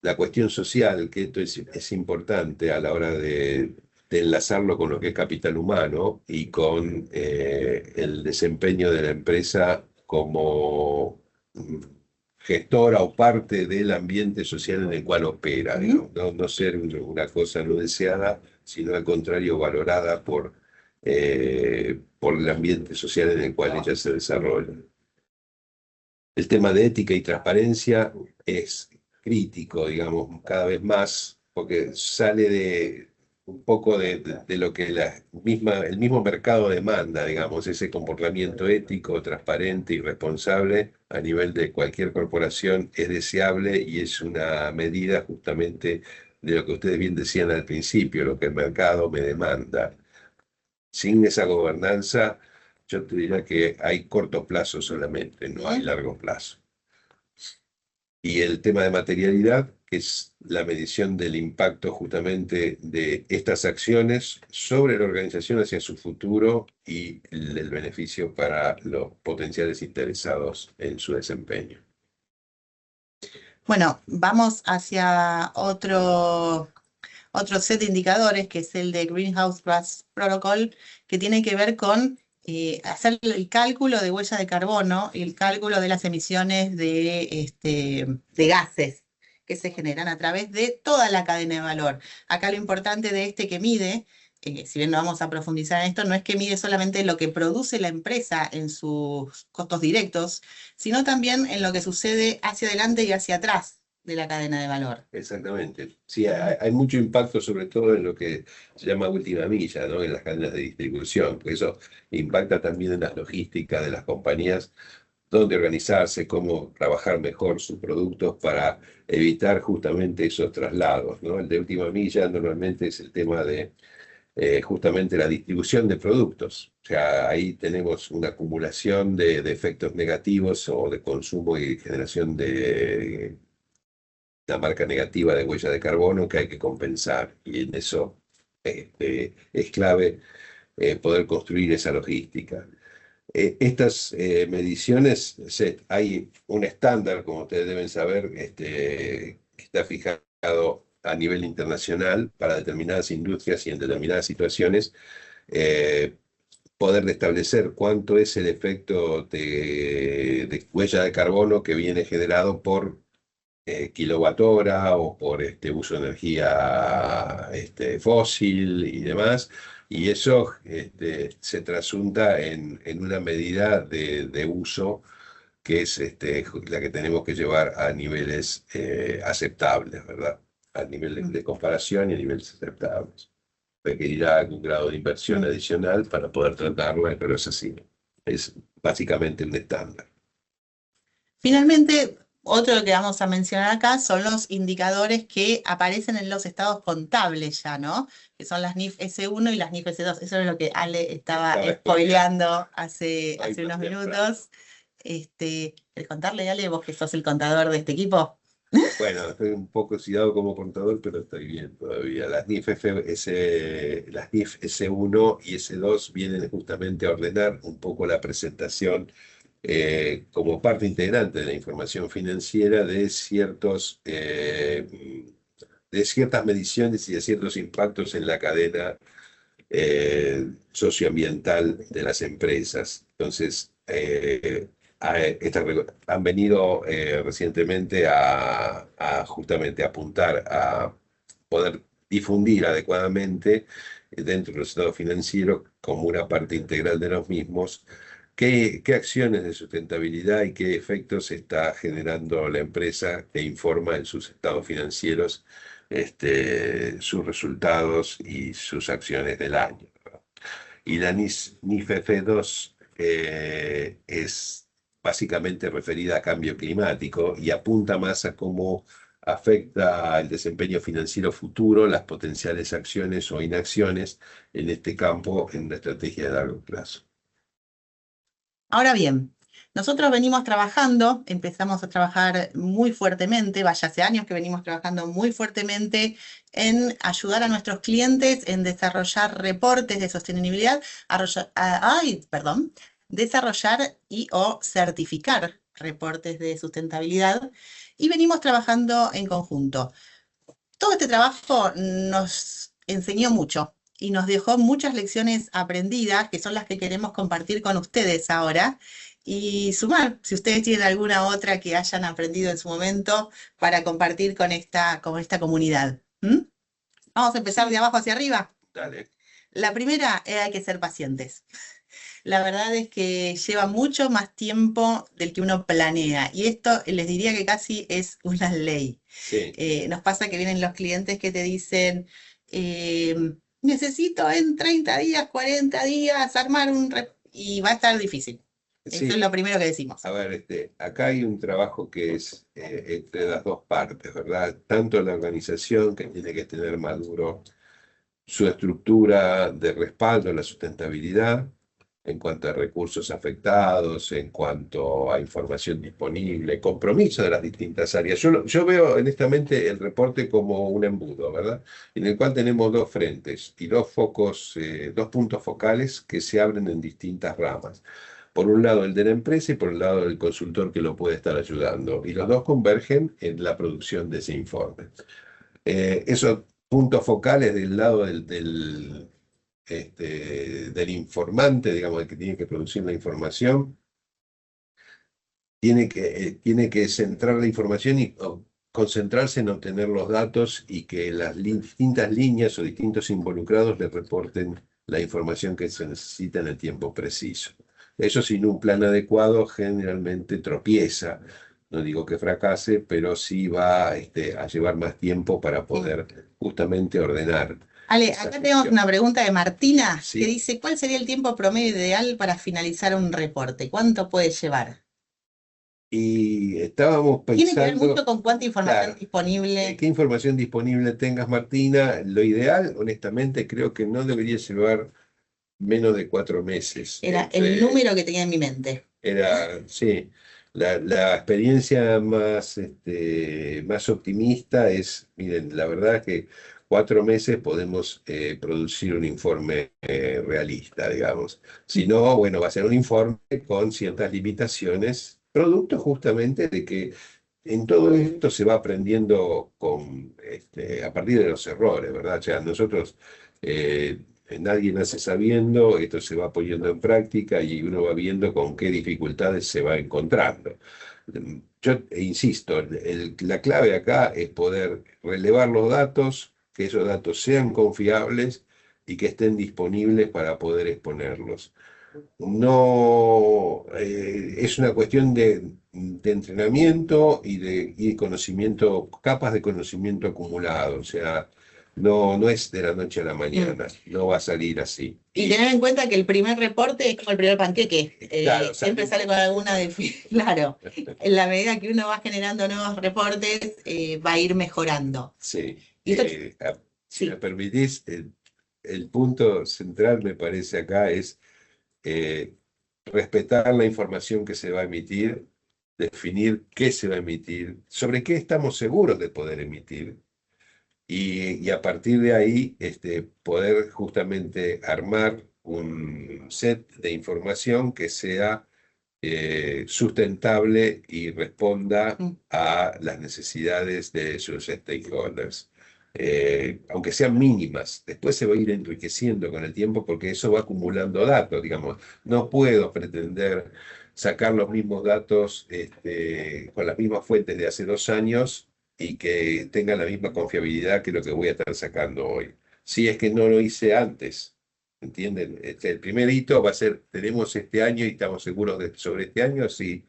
La cuestión social, que esto es importante a la hora de enlazarlo con lo que es capital humano y con el desempeño de la empresa como gestora o parte del ambiente social en el cual opera, digamos, no ser una cosa no deseada, sino al contrario valorada por el ambiente social en el cual ella se desarrolla. El tema de ética y transparencia es crítico, digamos, cada vez más, porque sale de un poco de lo que el mismo mercado demanda, digamos, ese comportamiento ético, transparente y responsable a nivel de cualquier corporación es deseable y es una medida justamente de lo que ustedes bien decían al principio, lo que el mercado me demanda. Sin esa gobernanza, yo te diría que hay corto plazo solamente, no hay largo plazo. Y el tema de materialidad, que es la medición del impacto justamente de estas acciones sobre la organización hacia su futuro y el beneficio para los potenciales interesados en su desempeño. Bueno, vamos hacia otro set de indicadores, que es el de Greenhouse Gas Protocol, que tiene que ver con hacer el cálculo de huella de carbono y el cálculo de las emisiones de gases que se generan a través de toda la cadena de valor. Acá lo importante de que mide, si bien no vamos a profundizar en esto, no es que mide solamente lo que produce la empresa en sus costos directos, sino también en lo que sucede hacia adelante y hacia atrás de la cadena de valor. Exactamente. Sí, hay mucho impacto sobre todo en lo que se llama última milla, ¿no? En las cadenas de distribución, porque eso impacta también en las logísticas de las compañías, dónde organizarse, cómo trabajar mejor sus productos para evitar justamente esos traslados, ¿no? El de última milla normalmente es el tema de justamente la distribución de productos. O sea, ahí tenemos una acumulación de efectos negativos o de consumo y generación de la marca negativa de huella de carbono que hay que compensar. Y en eso es clave poder construir esa logística. Estas mediciones, hay un estándar, como ustedes deben saber, que está fijado a nivel internacional para determinadas industrias y en determinadas situaciones, poder establecer cuánto es el efecto de huella de carbono que viene generado por kilowatt hora o por uso de energía fósil y demás, Y eso se trasunta en una medida de uso que es la que tenemos que llevar a niveles aceptables, ¿verdad? A niveles de comparación y a niveles aceptables. Requerirá algún grado de inversión adicional para poder tratarla, pero es así. Es básicamente un estándar. Finalmente, otro que vamos a mencionar acá son los indicadores que aparecen en los estados contables ya, ¿no? Que son las NIF S1 y las NIF S2. Eso es lo que Ale estaba spoileando hace unos minutos. ¿Querés contarle, Ale, vos que sos el contador de este equipo? Bueno, estoy un poco oxidado como contador, pero estoy bien todavía. Las NIF S1 y S2 vienen justamente a ordenar un poco la presentación como parte integrante de la información financiera de ciertas mediciones y de ciertos impactos en la cadena socioambiental de las empresas. Entonces, han venido recientemente a justamente apuntar a poder difundir adecuadamente dentro de los estados financieros como una parte integral de los mismos. ¿Qué acciones de sustentabilidad y qué efectos está generando la empresa que informa en sus estados financieros sus resultados y sus acciones del año? Y la NIF-F2 es básicamente referida a cambio climático y apunta más a cómo afecta el desempeño financiero futuro, las potenciales acciones o inacciones en este campo en una estrategia de largo plazo. Ahora bien, nosotros venimos trabajando, empezamos a trabajar muy fuertemente, vaya hace años que venimos trabajando muy fuertemente en ayudar a nuestros clientes en desarrollar reportes de sostenibilidad, desarrollar y o certificar reportes de sustentabilidad y venimos trabajando en conjunto. Todo este trabajo nos enseñó mucho y nos dejó muchas lecciones aprendidas, que son las que queremos compartir con ustedes ahora, y sumar, si ustedes tienen alguna otra que hayan aprendido en su momento, para compartir con esta comunidad. Vamos a empezar de abajo hacia arriba. Dale. La primera hay que ser pacientes. La verdad es que lleva mucho más tiempo del que uno planea, y esto les diría que casi es una ley. Sí. Nos pasa que vienen los clientes que te dicen, necesito en 30 días, 40 días armar y va a estar difícil. Sí. Eso es lo primero que decimos. A ver, acá hay un trabajo que es entre las dos partes, ¿verdad? Tanto la organización, que tiene que tener maduro su estructura de respaldo a la sustentabilidad, en cuanto a recursos afectados, en cuanto a información disponible, compromiso de las distintas áreas. Yo veo honestamente el reporte como un embudo, ¿verdad? En el cual tenemos dos frentes y dos puntos focales que se abren en distintas ramas. Por un lado el de la empresa y por el lado del consultor que lo puede estar ayudando. Y los dos convergen en la producción de ese informe. Esos puntos focales del lado del informante, digamos, el que tiene que producir la información, tiene que centrar la información y concentrarse en obtener los datos y que las distintas líneas o distintos involucrados le reporten la información que se necesita en el tiempo preciso. Eso sin un plan adecuado generalmente tropieza. No digo que fracase, pero sí va a llevar más tiempo para poder justamente ordenar. Ale, acá tenemos una pregunta de Martina, Sí. que dice, ¿cuál sería el tiempo promedio ideal para finalizar un reporte? ¿Cuánto puede llevar? Y estábamos Tiene que ver pensando, mucho con cuánta información claro, disponible. ¿qué información disponible tengas, Martina? Lo ideal, honestamente, creo que no debería llevar menos de 4 meses. Era el número que tenía en mi mente. Sí. La experiencia más optimista es, miren, la verdad es que 4 meses podemos producir un informe realista, digamos. Si no, bueno, va a ser un informe con ciertas limitaciones, producto justamente de que en todo esto se va aprendiendo a partir de los errores, ¿verdad? O sea, nosotros, nadie nace sabiendo, esto se va poniendo en práctica y uno va viendo con qué dificultades se va encontrando. Yo insisto, la clave acá es poder relevar los datos, que esos datos sean confiables y que estén disponibles para poder exponerlos. No, es una cuestión de entrenamiento y de conocimiento, capas de conocimiento acumulado, o sea, no es de la noche a la mañana, no va a salir así. Y tener en cuenta que el primer reporte es como el primer panqueque. Claro, Siempre sale con alguna claro, en la medida que uno va generando nuevos reportes, va a ir mejorando. Sí. Y esto, Si sí, me permitís, el punto central me parece acá es respetar la información que se va a emitir, definir qué se va a emitir, sobre qué estamos seguros de poder emitir, y a partir de ahí poder justamente armar un set de información que sea sustentable y responda mm, a las necesidades de sus stakeholders. Aunque sean mínimas, después se va a ir enriqueciendo con el tiempo porque eso va acumulando datos, digamos. No puedo pretender sacar los mismos datos con las mismas fuentes de hace 2 años y que tengan la misma confiabilidad que lo que voy a estar sacando hoy. Si es que no lo hice antes. ¿Entienden? El primer hito va a ser, tenemos este año y estamos seguros sobre este año, sí.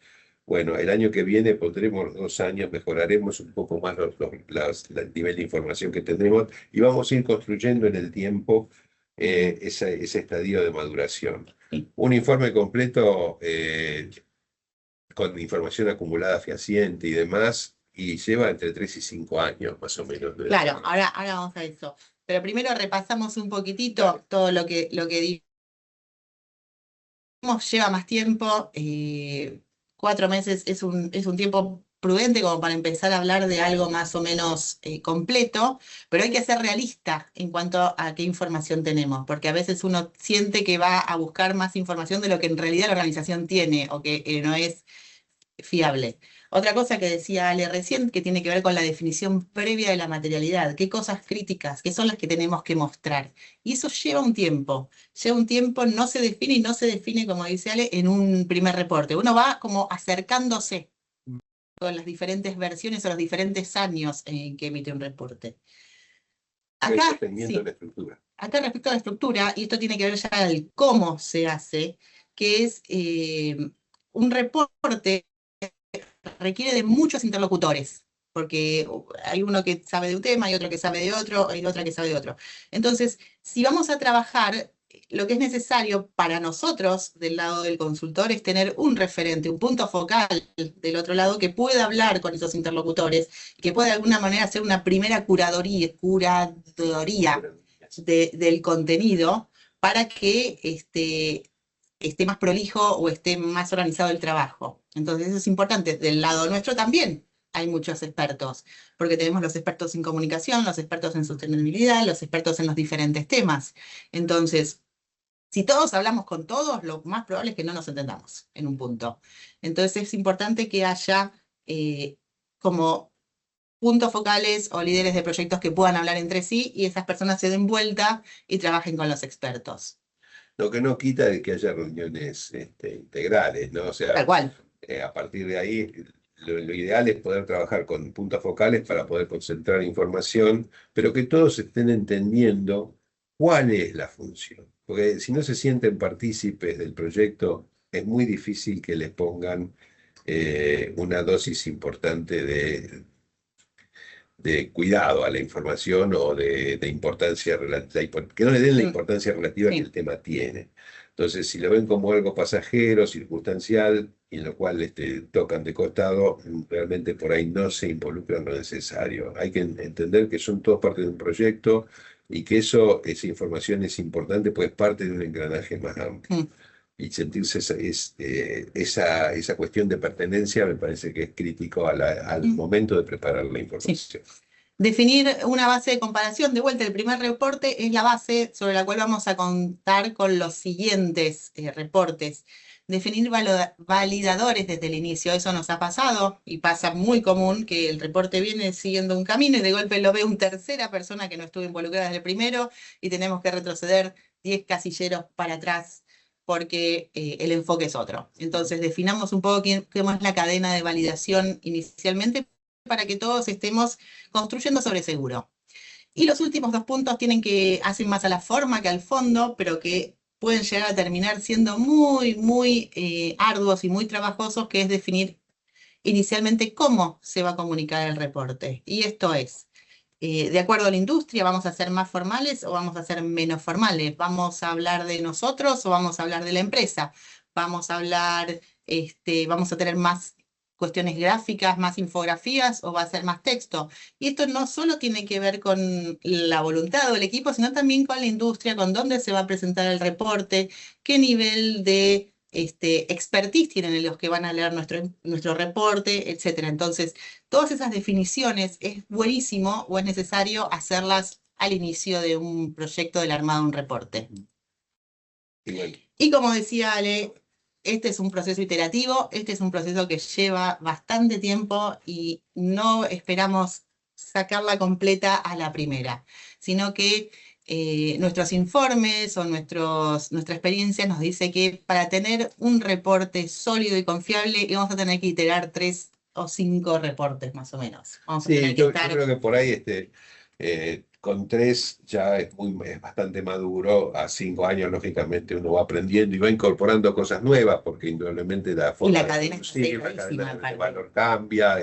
Bueno, el año que viene pondremos 2 años, mejoraremos un poco más el nivel de información que tendremos y vamos a ir construyendo en el tiempo ese estadio de maduración. sí. Un informe completo con información acumulada fehaciente y demás, y lleva entre 3 y 5 años más o menos. Claro, ahora vamos a eso. Pero primero repasamos un poquitito todo lo que dimos, lleva más tiempo. 4 meses es un tiempo prudente como para empezar a hablar de algo más o menos completo, pero hay que ser realista en cuanto a qué información tenemos, porque a veces uno siente que va a buscar más información de lo que en realidad la organización tiene o que no es fiable. Otra cosa que decía Ale recién, que tiene que ver con la definición previa de la materialidad, qué cosas críticas, qué son las que tenemos que mostrar. Y eso lleva un tiempo, no se define y no se define, como dice Ale, en un primer reporte. Uno va como acercándose con las diferentes versiones o los diferentes años en que emite un reporte. Acá, Dependiendo de sí, la estructura. acá respecto a la estructura, y esto tiene que ver ya al cómo se hace, que es un reporte requiere de muchos interlocutores, porque hay uno que sabe de un tema, hay otro que sabe de otro, hay otra que sabe de otro. Entonces, si vamos a trabajar, lo que es necesario para nosotros del lado del consultor es tener un referente, un punto focal del otro lado que pueda hablar con esos interlocutores, que pueda de alguna manera hacer una primera curaduría del contenido para que esté más prolijo o esté más organizado el trabajo. Entonces eso es importante. Del lado nuestro también hay muchos expertos, porque tenemos los expertos en comunicación, los expertos en sostenibilidad, los expertos en los diferentes temas. Entonces, si todos hablamos con todos, lo más probable es que no nos entendamos en un punto. Entonces es importante que haya como puntos focales o líderes de proyectos que puedan hablar entre sí y esas personas se den vuelta y trabajen con los expertos. Lo que no quita de que haya reuniones integrales, ¿no? O Tal sea, cual. a partir de ahí, lo ideal es poder trabajar con puntos focales para poder concentrar información, pero que todos estén entendiendo cuál es la función. Porque si no se sienten partícipes del proyecto, es muy difícil que les pongan una dosis importante de cuidado a la información o de importancia relativa, que no le den la importancia relativa que Sí. el tema tiene. Entonces, si lo ven como algo pasajero, circunstancial, y en lo cual tocan de costado, realmente por ahí no se involucran lo necesario. Hay que entender que son todos parte de un proyecto y que esa información es importante, pues es parte de un engranaje más amplio. Y sentirse esa cuestión de pertenencia me parece que es crítico al momento de preparar la información. Sí. Definir una base de comparación. De vuelta, el primer reporte es la base sobre la cual vamos a contar con los siguientes reportes. Definir validadores desde el inicio. Eso nos ha pasado y pasa muy común que el reporte viene siguiendo un camino y de golpe lo ve una tercera persona que no estuvo involucrada desde el primero y tenemos que retroceder 10 casilleros para atrás porque el enfoque es otro. Entonces, definamos un poco cómo es la cadena de validación inicialmente para que todos estemos construyendo sobre seguro. Y los últimos dos puntos hacen más a la forma que al fondo, pero que pueden llegar a terminar siendo muy, muy arduos y muy trabajosos, que es definir inicialmente cómo se va a comunicar el reporte. Y esto es, de acuerdo a la industria, ¿vamos a ser más formales o vamos a ser menos formales? ¿Vamos a hablar de nosotros o vamos a hablar de la empresa? ¿Vamos a hablar, vamos a tener más cuestiones gráficas, más infografías o va a ser más texto? Y esto no solo tiene que ver con la voluntad del equipo, sino también con la industria, con dónde se va a presentar el reporte, qué nivel de expertise tienen los que van a leer nuestro reporte, etcétera. Entonces, todas esas definiciones es buenísimo o es necesario hacerlas al inicio de un proyecto del armado de un reporte. Y como decía Ale, este es un proceso iterativo, este es un proceso que lleva bastante tiempo y no esperamos sacarla completa a la primera, sino que nuestros informes o nuestra experiencia nos dice que para tener un reporte sólido y confiable vamos a tener que iterar 3 o 5 reportes más o menos. Vamos a tener que yo estar... creo que por ahí con 3 ya es bastante maduro. A 5 años, lógicamente, uno va aprendiendo y va incorporando cosas nuevas, porque indudablemente la Y forma la de cadena producir, la cadena de aparte. valor cambia,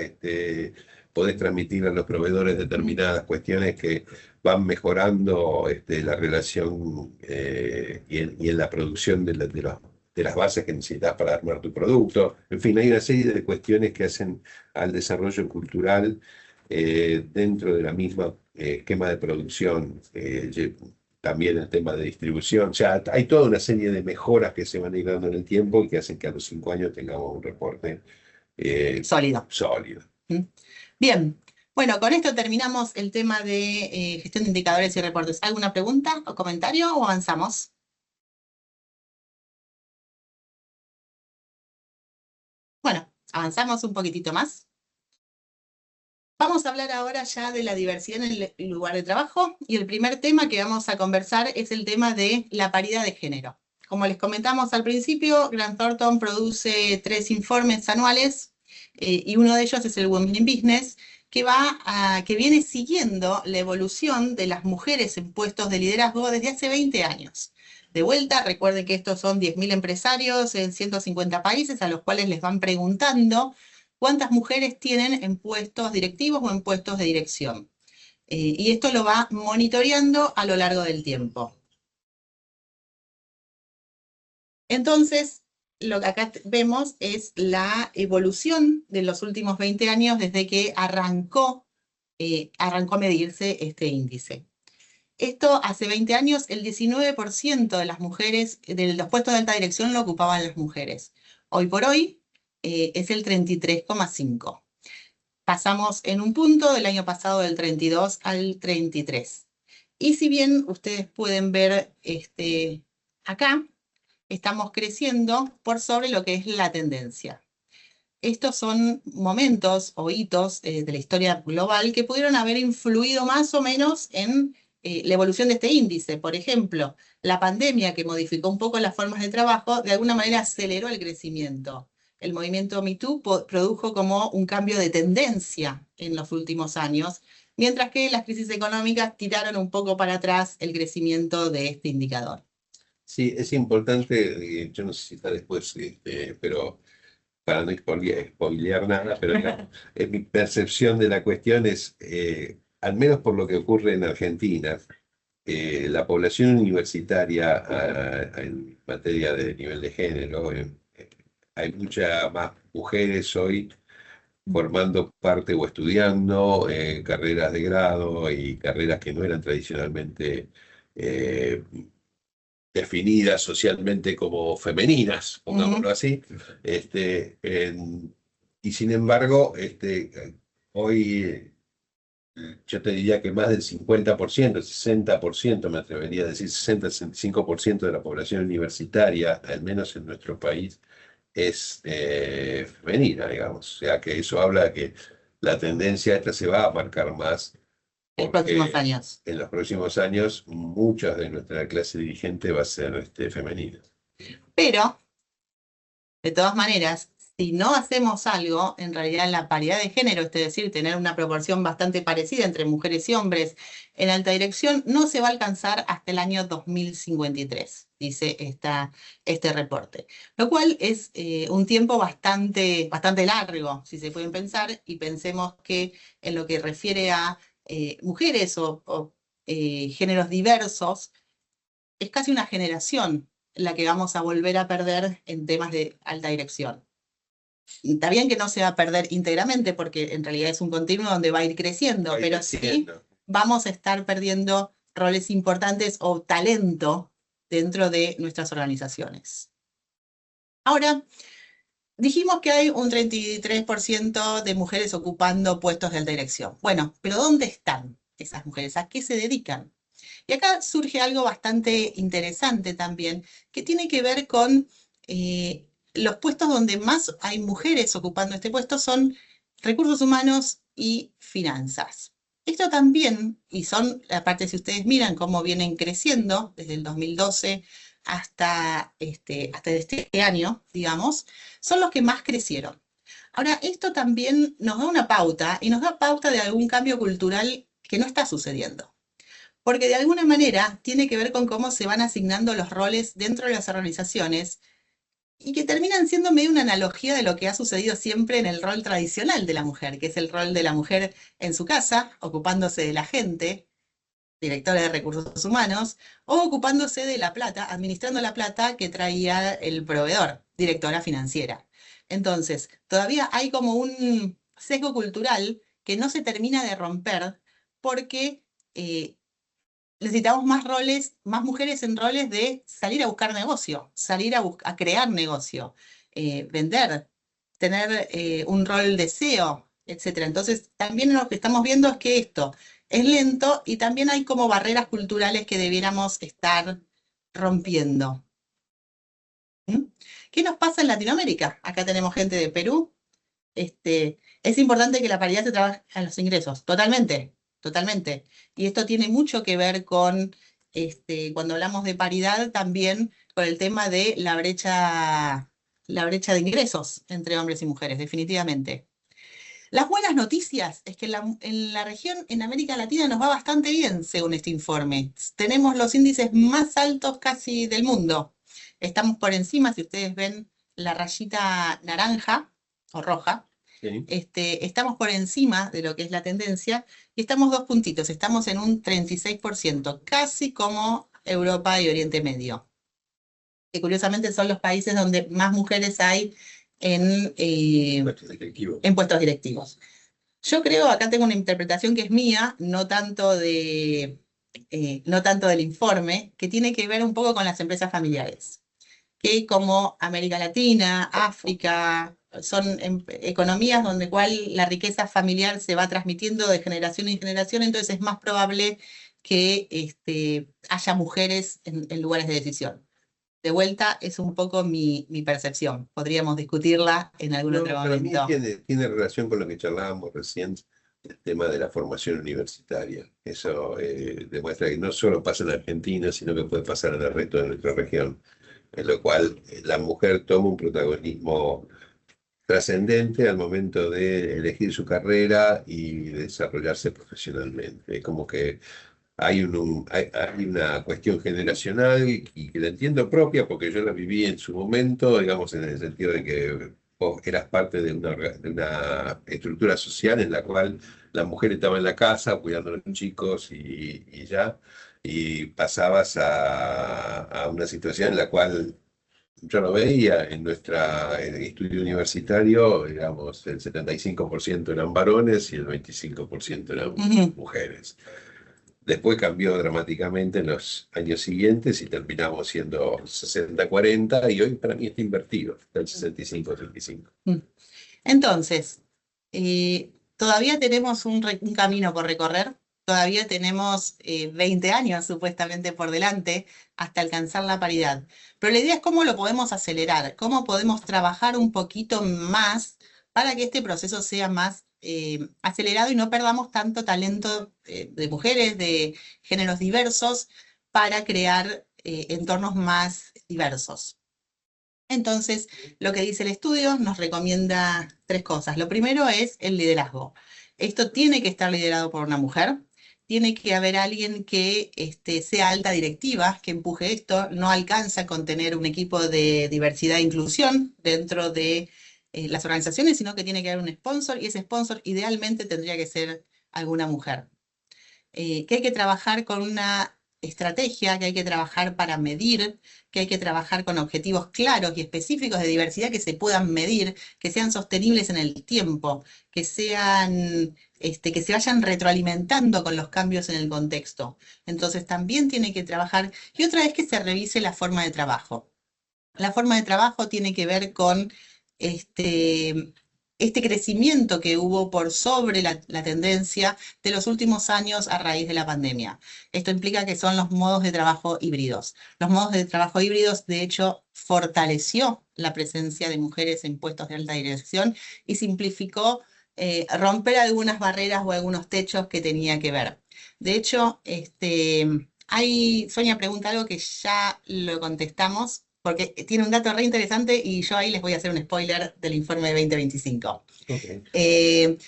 podés transmitir a los proveedores determinadas cuestiones que van mejorando la relación y en la producción de las bases que necesitas para armar tu producto. En fin, hay una serie de cuestiones que hacen al desarrollo cultural dentro de la misma esquema de producción, también el tema de distribución. O sea, hay toda una serie de mejoras que se van a ir dando en el tiempo y que hacen que a los 5 años tengamos un reporte Sólido. sólido. Bien, bueno, con esto terminamos el tema de gestión de indicadores y reportes. ¿Alguna pregunta o comentario o avanzamos? Bueno, avanzamos un poquitito más. Vamos a hablar ahora ya de la diversidad en el lugar de trabajo y el primer tema que vamos a conversar es el tema de la paridad de género. Como les comentamos al principio, Grant Thornton produce 3 informes anuales y uno de ellos es el Women in Business, que viene siguiendo la evolución de las mujeres en puestos de liderazgo desde hace 20 años. De vuelta, recuerden que estos son 10.000 empresarios en 150 países a los cuales les van preguntando cuántas mujeres tienen en puestos directivos o en puestos de dirección. Y esto lo va monitoreando a lo largo del tiempo. Entonces, lo que acá vemos es la evolución de los últimos 20 años desde que arrancó a medirse este índice. Esto hace 20 años, el 19% de las mujeres, de los puestos de alta dirección lo ocupaban las mujeres. Hoy por hoy es el 33,5%. Pasamos en un punto del año pasado del 32 al 33. Y si bien ustedes pueden ver acá, estamos creciendo por sobre lo que es la tendencia. Estos son momentos o hitos de la historia global que pudieron haber influido más o menos en la evolución de este índice. Por ejemplo, la pandemia que modificó un poco las formas de trabajo, de alguna manera aceleró el crecimiento. El movimiento Me Too produjo como un cambio de tendencia en los últimos años, mientras que las crisis económicas tiraron un poco para atrás el crecimiento de este indicador. Sí, es importante, yo no sé si está después, pero para no spoilear nada, pero mi percepción de la cuestión es, al menos por lo que ocurre en Argentina, la población universitaria en materia de nivel de género, hay muchas más mujeres hoy formando parte o estudiando carreras de grado y carreras que no eran tradicionalmente definidas socialmente como femeninas, pongámoslo así. Y sin embargo, hoy yo te diría que más del 50%, 60%, me atrevería a decir 60-65% de la población universitaria, al menos en nuestro país, es femenina, digamos. O sea que eso habla de que la tendencia esta se va a marcar más. En próximos años. En los próximos años, muchas de nuestra clase dirigente va a ser femenina. Pero, de todas maneras, si no hacemos algo, en realidad la paridad de género, es decir, tener una proporción bastante parecida entre mujeres y hombres en alta dirección, no se va a alcanzar hasta el año 2053, dice este reporte. Lo cual es un tiempo bastante largo, si se pueden pensar, y pensemos que en lo que refiere a mujeres o géneros diversos, es casi una generación la que vamos a volver a perder en temas de alta dirección. Está bien que no se va a perder íntegramente, porque en realidad es un continuo donde va a ir creciendo, Va a ir pero sí creciendo. vamos a estar perdiendo roles importantes o talento dentro de nuestras organizaciones. Ahora, dijimos que hay un 33% de mujeres ocupando puestos de alta dirección. Bueno, pero ¿dónde están esas mujeres? ¿A qué se dedican? Y acá surge algo bastante interesante también, que tiene que ver con los puestos donde más hay mujeres ocupando este puesto son recursos humanos y finanzas. Esto también, y son, aparte si ustedes miran cómo vienen creciendo desde el 2012 hasta este año, digamos, son los que más crecieron. Ahora, esto también nos da una pauta y nos da pauta de algún cambio cultural que no está sucediendo, porque de alguna manera tiene que ver con cómo se van asignando los roles dentro de las organizaciones y que terminan siendo medio una analogía de lo que ha sucedido siempre en el rol tradicional de la mujer, que es el rol de la mujer en su casa, ocupándose de la gente, directora de recursos humanos, o ocupándose de la plata, administrando la plata que traía el proveedor, directora financiera. Entonces, todavía hay como un sesgo cultural que no se termina de romper porque necesitamos más roles, más mujeres en roles de salir a buscar negocio, salir a crear negocio, vender, tener un rol de SEO, etcétera. Entonces, también lo que estamos viendo es que esto es lento y también hay como barreras culturales que debiéramos estar rompiendo. ¿Mm? ¿Qué nos pasa en Latinoamérica? Acá tenemos gente de Perú. Es importante que la paridad se trabaje en los ingresos, totalmente, totalmente. Y esto tiene mucho que ver con, cuando hablamos de paridad, también con el tema de la brecha de ingresos entre hombres y mujeres, definitivamente. Las buenas noticias es que en la región, en América Latina, nos va bastante bien, según este informe. Tenemos los índices más altos casi del mundo. Estamos por encima, si ustedes ven la rayita naranja o roja, Sí. estamos por encima de lo que es la tendencia y estamos 2 puntitos, estamos en un 36%, casi como Europa y Oriente Medio, que curiosamente son los países donde más mujeres hay Puestos directivos. en puestos directivos. Yo creo, acá tengo una interpretación que es mía, no tanto del informe, que tiene que ver un poco con las empresas familiares, que como América Latina, África, son economías donde cual la riqueza familiar se va transmitiendo de generación en generación, entonces es más probable que haya mujeres en lugares de decisión. De vuelta, es un poco mi percepción. Podríamos discutirla en algún No, otro para mí momento. tiene relación con lo que charlábamos recién, el tema de la formación universitaria. Eso demuestra que no solo pasa en Argentina, sino que puede pasar en el resto de nuestra región, en lo cual la mujer toma un protagonismo trascendente al momento de elegir su carrera y desarrollarse profesionalmente. Como que hay una cuestión generacional y que la entiendo propia porque yo la viví en su momento, digamos, en el sentido de que vos eras parte de una estructura social en la cual la mujer estaba en la casa cuidando a los chicos y ya, y pasabas a una situación en la cual yo lo veía en nuestra estudio universitario, digamos, el 75% eran varones y el 25% eran Ujú. mujeres. Después cambió dramáticamente en los años siguientes y terminamos siendo 60-40 y hoy para mí está invertido, está el 65-35. Mm. Entonces, todavía tenemos un camino por recorrer, todavía tenemos 20 años supuestamente por delante hasta alcanzar la paridad. Pero la idea es cómo lo podemos acelerar, cómo podemos trabajar un poquito más para que este proceso sea más acelerado y no perdamos tanto talento de mujeres, de géneros diversos, para crear entornos más diversos. Entonces, lo que dice el estudio nos recomienda 3 cosas. Lo primero es el liderazgo. Esto tiene que estar liderado por una mujer, tiene que haber alguien que sea alta directiva, que empuje esto. No alcanza con tener un equipo de diversidad e inclusión dentro de las organizaciones, sino que tiene que haber un sponsor, y ese sponsor idealmente tendría que ser alguna mujer. Que hay que trabajar con una estrategia, que hay que trabajar para medir, que hay que trabajar con objetivos claros y específicos de diversidad que se puedan medir, que sean sostenibles en el tiempo, que que se vayan retroalimentando con los cambios en el contexto. Entonces también tiene que trabajar, y otra vez que se revise la forma de trabajo. La forma de trabajo tiene que ver con este crecimiento que hubo por sobre la tendencia de los últimos años a raíz de la pandemia. Esto implica que son los modos de trabajo híbridos. Los modos de trabajo híbridos, de hecho, fortaleció la presencia de mujeres en puestos de alta dirección y simplificó romper algunas barreras o algunos techos que tenía que ver. De hecho, Sonia pregunta algo que ya lo contestamos, porque tiene un dato re interesante y yo ahí les voy a hacer un spoiler del informe de 2025. Ok.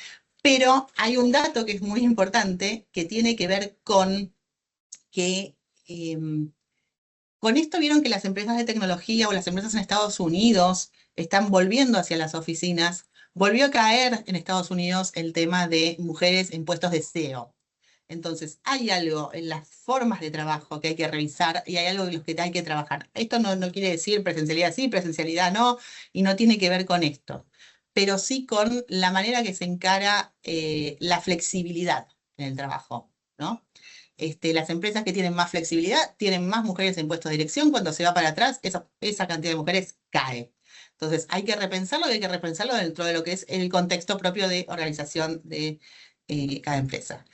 Pero hay un dato que es muy importante que tiene que ver con que con esto vieron que las empresas de tecnología o las empresas en Estados Unidos están volviendo hacia las oficinas. Volvió a caer en Estados Unidos el tema de mujeres en puestos de CEO. Entonces, hay algo en las formas de trabajo que hay que revisar y hay algo en los que hay que trabajar. Esto no quiere decir presencialidad sí, presencialidad no, y no tiene que ver con esto, pero sí con la manera que se encara la flexibilidad en el trabajo, ¿no? Las empresas que tienen más flexibilidad tienen más mujeres en puestos de dirección. Cuando se va para atrás, esa cantidad de mujeres cae. Entonces, hay que repensarlo y hay que repensarlo dentro de lo que es el contexto propio de organización de cada empresa.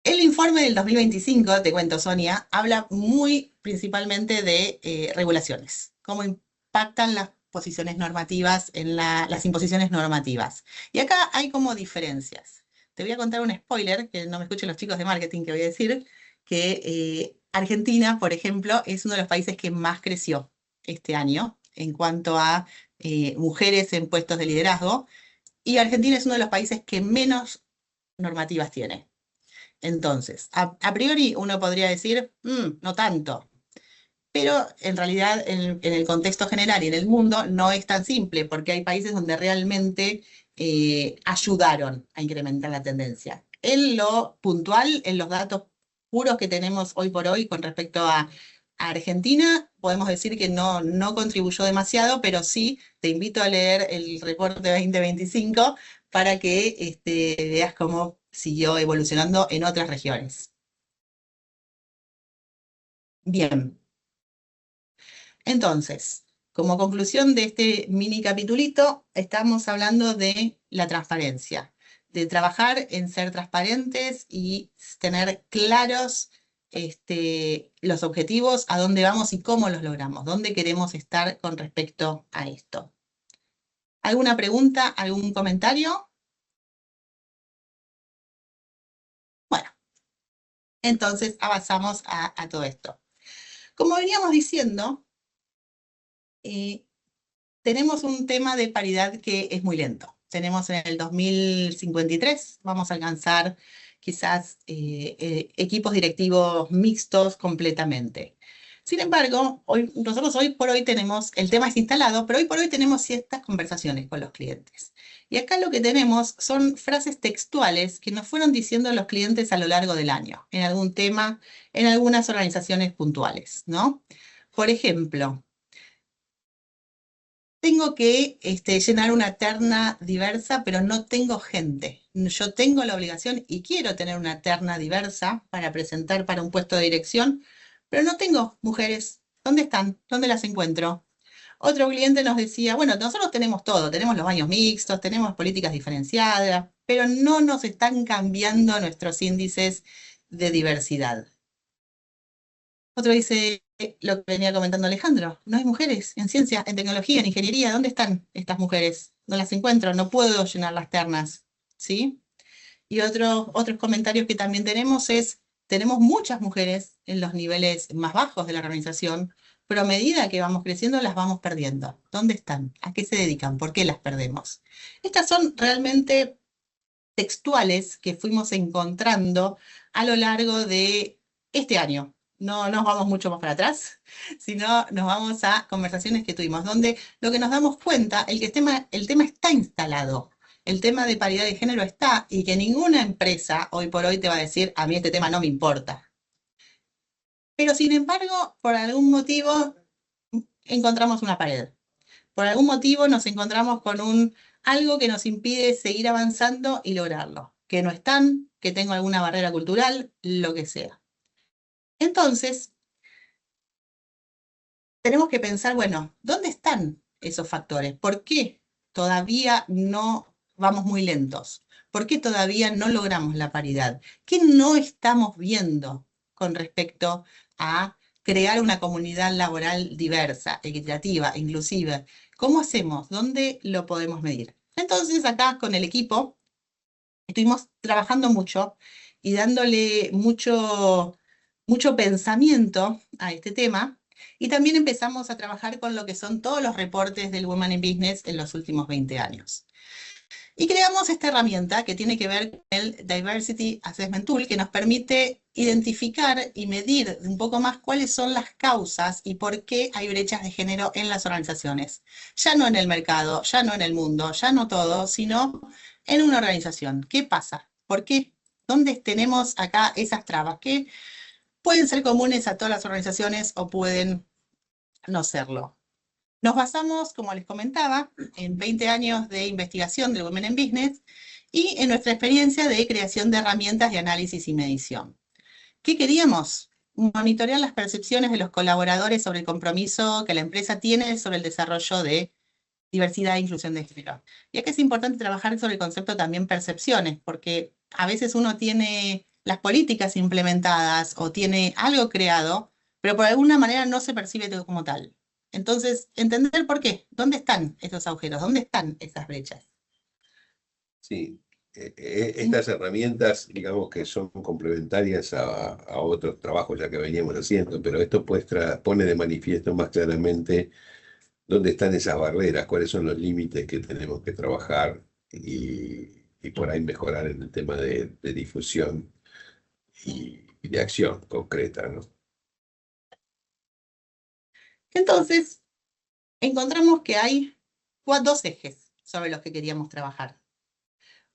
El informe del 2025, te cuento, Sonia, habla muy principalmente de regulaciones, cómo impactan las posiciones normativas en las imposiciones normativas. Y acá hay como diferencias. Te voy a contar un spoiler, que no me escuchen los chicos de marketing, que voy a decir, que Argentina, por ejemplo, es uno de los países que más creció este año en cuanto a mujeres en puestos de liderazgo, y Argentina es uno de los países que menos normativas tiene. Entonces, a priori uno podría decir, no tanto, pero en realidad en el contexto general y en el mundo no es tan simple, porque hay países donde realmente ayudaron a incrementar la tendencia. En lo puntual, en los datos puros que tenemos hoy por hoy con respecto a Argentina, podemos decir que no contribuyó demasiado, pero sí te invito a leer el reporte 2025 para que veas cómo siguió evolucionando en otras regiones. Bien, entonces, como conclusión de este mini capitulito, estamos hablando de la transparencia, de trabajar en ser transparentes y tener claros los objetivos, a dónde vamos y cómo los logramos, dónde queremos estar con respecto a esto. ¿Alguna pregunta, algún comentario? Bueno, entonces avanzamos a todo esto. Como veníamos diciendo, tenemos un tema de paridad que es muy lento. Tenemos en el 2053, vamos a alcanzar quizás equipos directivos mixtos completamente. Sin embargo, nosotros hoy por hoy tenemos, el tema es instalado, pero hoy por hoy tenemos ciertas conversaciones con los clientes. Y acá lo que tenemos son frases textuales que nos fueron diciendo los clientes a lo largo del año, en algún tema, en algunas organizaciones puntuales, ¿no? Por ejemplo, tengo que llenar una terna diversa, pero no tengo gente. Yo tengo la obligación y quiero tener una terna diversa para presentar para un puesto de dirección, pero no tengo mujeres. ¿Dónde están? ¿Dónde las encuentro? Otro cliente nos decía, bueno, nosotros tenemos todo, tenemos los baños mixtos, tenemos políticas diferenciadas, pero no nos están cambiando nuestros índices de diversidad. Otro dice lo que venía comentando Alejandro, no hay mujeres en ciencia, en tecnología, en ingeniería, ¿dónde están estas mujeres? No las encuentro, no puedo llenar las ternas, ¿sí? Y otros comentarios que también tenemos es, tenemos muchas mujeres en los niveles más bajos de la organización, pero a medida que vamos creciendo las vamos perdiendo. ¿Dónde están? ¿A qué se dedican? ¿Por qué las perdemos? Estas son realmente textuales que fuimos encontrando a lo largo de este año. No nos vamos mucho más para atrás, sino nos vamos a conversaciones que tuvimos, donde lo que nos damos cuenta, el tema está instalado, el tema de paridad de género está, y que ninguna empresa hoy por hoy te va a decir, a mí este tema no me importa. Pero sin embargo, por algún motivo, encontramos una pared. Por algún motivo nos encontramos con algo que nos impide seguir avanzando y lograrlo. Que no están, que tengo alguna barrera cultural, lo que sea. Entonces, tenemos que pensar, bueno, ¿dónde están esos factores? ¿Por qué todavía no vamos muy lentos? ¿Por qué todavía no logramos la paridad? ¿Qué no estamos viendo con respecto a crear una comunidad laboral diversa, equitativa, inclusiva? ¿Cómo hacemos? ¿Dónde lo podemos medir? Entonces, acá con el equipo estuvimos trabajando mucho y dándole mucho pensamiento a este tema. Y también empezamos a trabajar con lo que son todos los reportes del Women in Business en los últimos 20 años. Y creamos esta herramienta que tiene que ver con el Diversity Assessment Tool, que nos permite identificar y medir un poco más cuáles son las causas y por qué hay brechas de género en las organizaciones. Ya no en el mercado, ya no en el mundo, ya no todo, sino en una organización. ¿Qué pasa? ¿Por qué? ¿Dónde tenemos acá esas trabas? Que pueden ser comunes a todas las organizaciones o pueden no serlo. Nos basamos, como les comentaba, en 20 años de investigación del Women in Business y en nuestra experiencia de creación de herramientas de análisis y medición. ¿Qué queríamos? Monitorear las percepciones de los colaboradores sobre el compromiso que la empresa tiene sobre el desarrollo de diversidad e inclusión de género. Y acá es importante trabajar sobre el concepto también percepciones, porque a veces uno tiene las políticas implementadas o tiene algo creado, pero por alguna manera no se percibe como tal. Entonces, entender por qué, dónde están esos agujeros, dónde están esas brechas. Sí, estas herramientas, digamos que son complementarias a otros trabajos ya que veníamos haciendo, pero esto pone de manifiesto más claramente dónde están esas barreras, cuáles son los límites que tenemos que trabajar y por ahí mejorar en el tema de difusión y de acción concreta, ¿no? Entonces, encontramos que hay dos ejes sobre los que queríamos trabajar.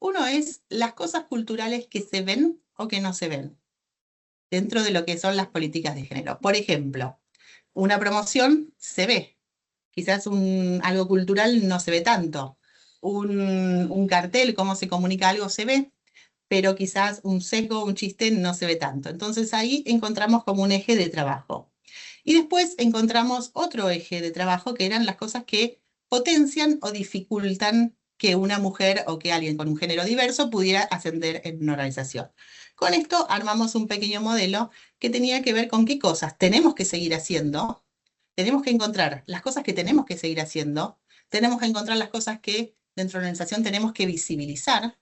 Uno es las cosas culturales que se ven o que no se ven dentro de lo que son las políticas de género. Por ejemplo, una promoción se ve, quizás algo cultural no se ve tanto. Un cartel, cómo se comunica algo, se ve, pero quizás un sesgo, un chiste no se ve tanto. Entonces ahí encontramos como un eje de trabajo. Y después encontramos otro eje de trabajo que eran las cosas que potencian o dificultan que una mujer o que alguien con un género diverso pudiera ascender en una organización. Con esto armamos un pequeño modelo que tenía que ver con qué cosas tenemos que seguir haciendo, tenemos que encontrar las cosas que tenemos que seguir haciendo, tenemos que encontrar las cosas que dentro de la organización tenemos que visibilizar,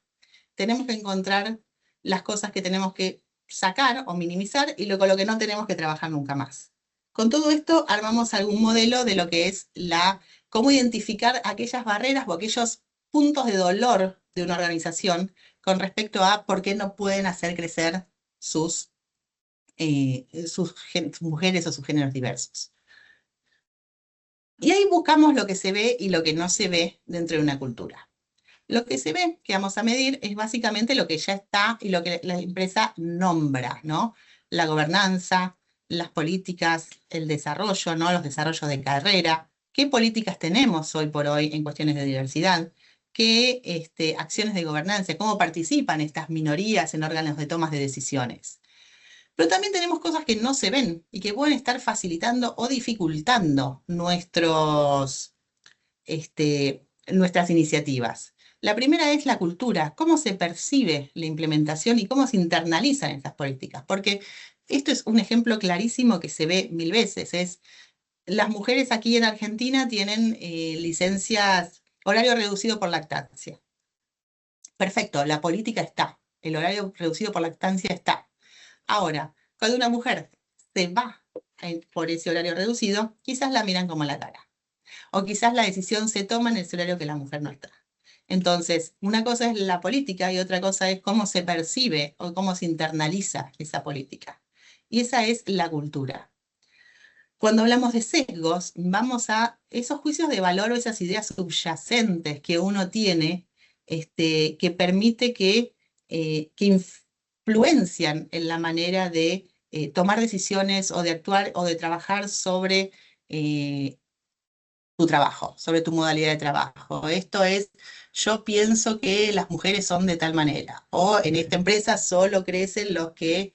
tenemos que encontrar las cosas que tenemos que sacar o minimizar y con lo que no tenemos que trabajar nunca más. Con todo esto armamos algún modelo de lo que es cómo identificar aquellas barreras o aquellos puntos de dolor de una organización con respecto a por qué no pueden hacer crecer sus mujeres o sus géneros diversos. Y ahí buscamos lo que se ve y lo que no se ve dentro de una cultura. Lo que se ve, que vamos a medir, es básicamente lo que ya está y lo que la empresa nombra, ¿no? La gobernanza, las políticas, el desarrollo, ¿no? Los desarrollos de carrera. ¿Qué políticas tenemos hoy por hoy en cuestiones de diversidad? ¿Qué acciones de gobernanza? ¿Cómo participan estas minorías en órganos de tomas de decisiones? Pero también tenemos cosas que no se ven y que pueden estar facilitando o dificultando nuestras iniciativas. La primera es la cultura, cómo se percibe la implementación y cómo se internalizan estas políticas, porque esto es un ejemplo clarísimo que se ve mil veces. Las mujeres aquí en Argentina tienen licencias, horario reducido por lactancia. Perfecto, la política está, el horario reducido por lactancia está. Ahora, cuando una mujer se va por ese horario reducido, quizás la miran como la cara. O quizás la decisión se toma en ese horario que la mujer no está. Entonces, una cosa es la política y otra cosa es cómo se percibe o cómo se internaliza esa política. Y esa es la cultura. Cuando hablamos de sesgos, vamos a esos juicios de valor o esas ideas subyacentes que uno tiene, que permite que influencian en la manera de tomar decisiones o de actuar o de trabajar sobre tu trabajo, sobre tu modalidad de trabajo. Esto es, yo pienso que las mujeres son de tal manera, o en esta empresa solo crecen los que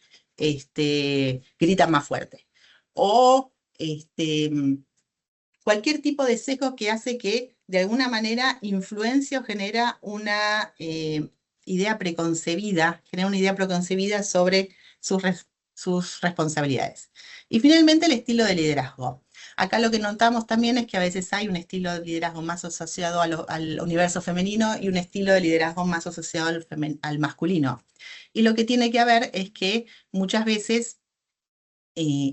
gritan más fuerte, o cualquier tipo de sesgo que hace que de alguna manera influencia o genera una idea preconcebida, genera una idea preconcebida sobre sus responsabilidades. Y finalmente el estilo de liderazgo. Acá lo que notamos también es que a veces hay un estilo de liderazgo más asociado al universo femenino y un estilo de liderazgo más asociado al masculino. Y lo que tiene que haber es que muchas veces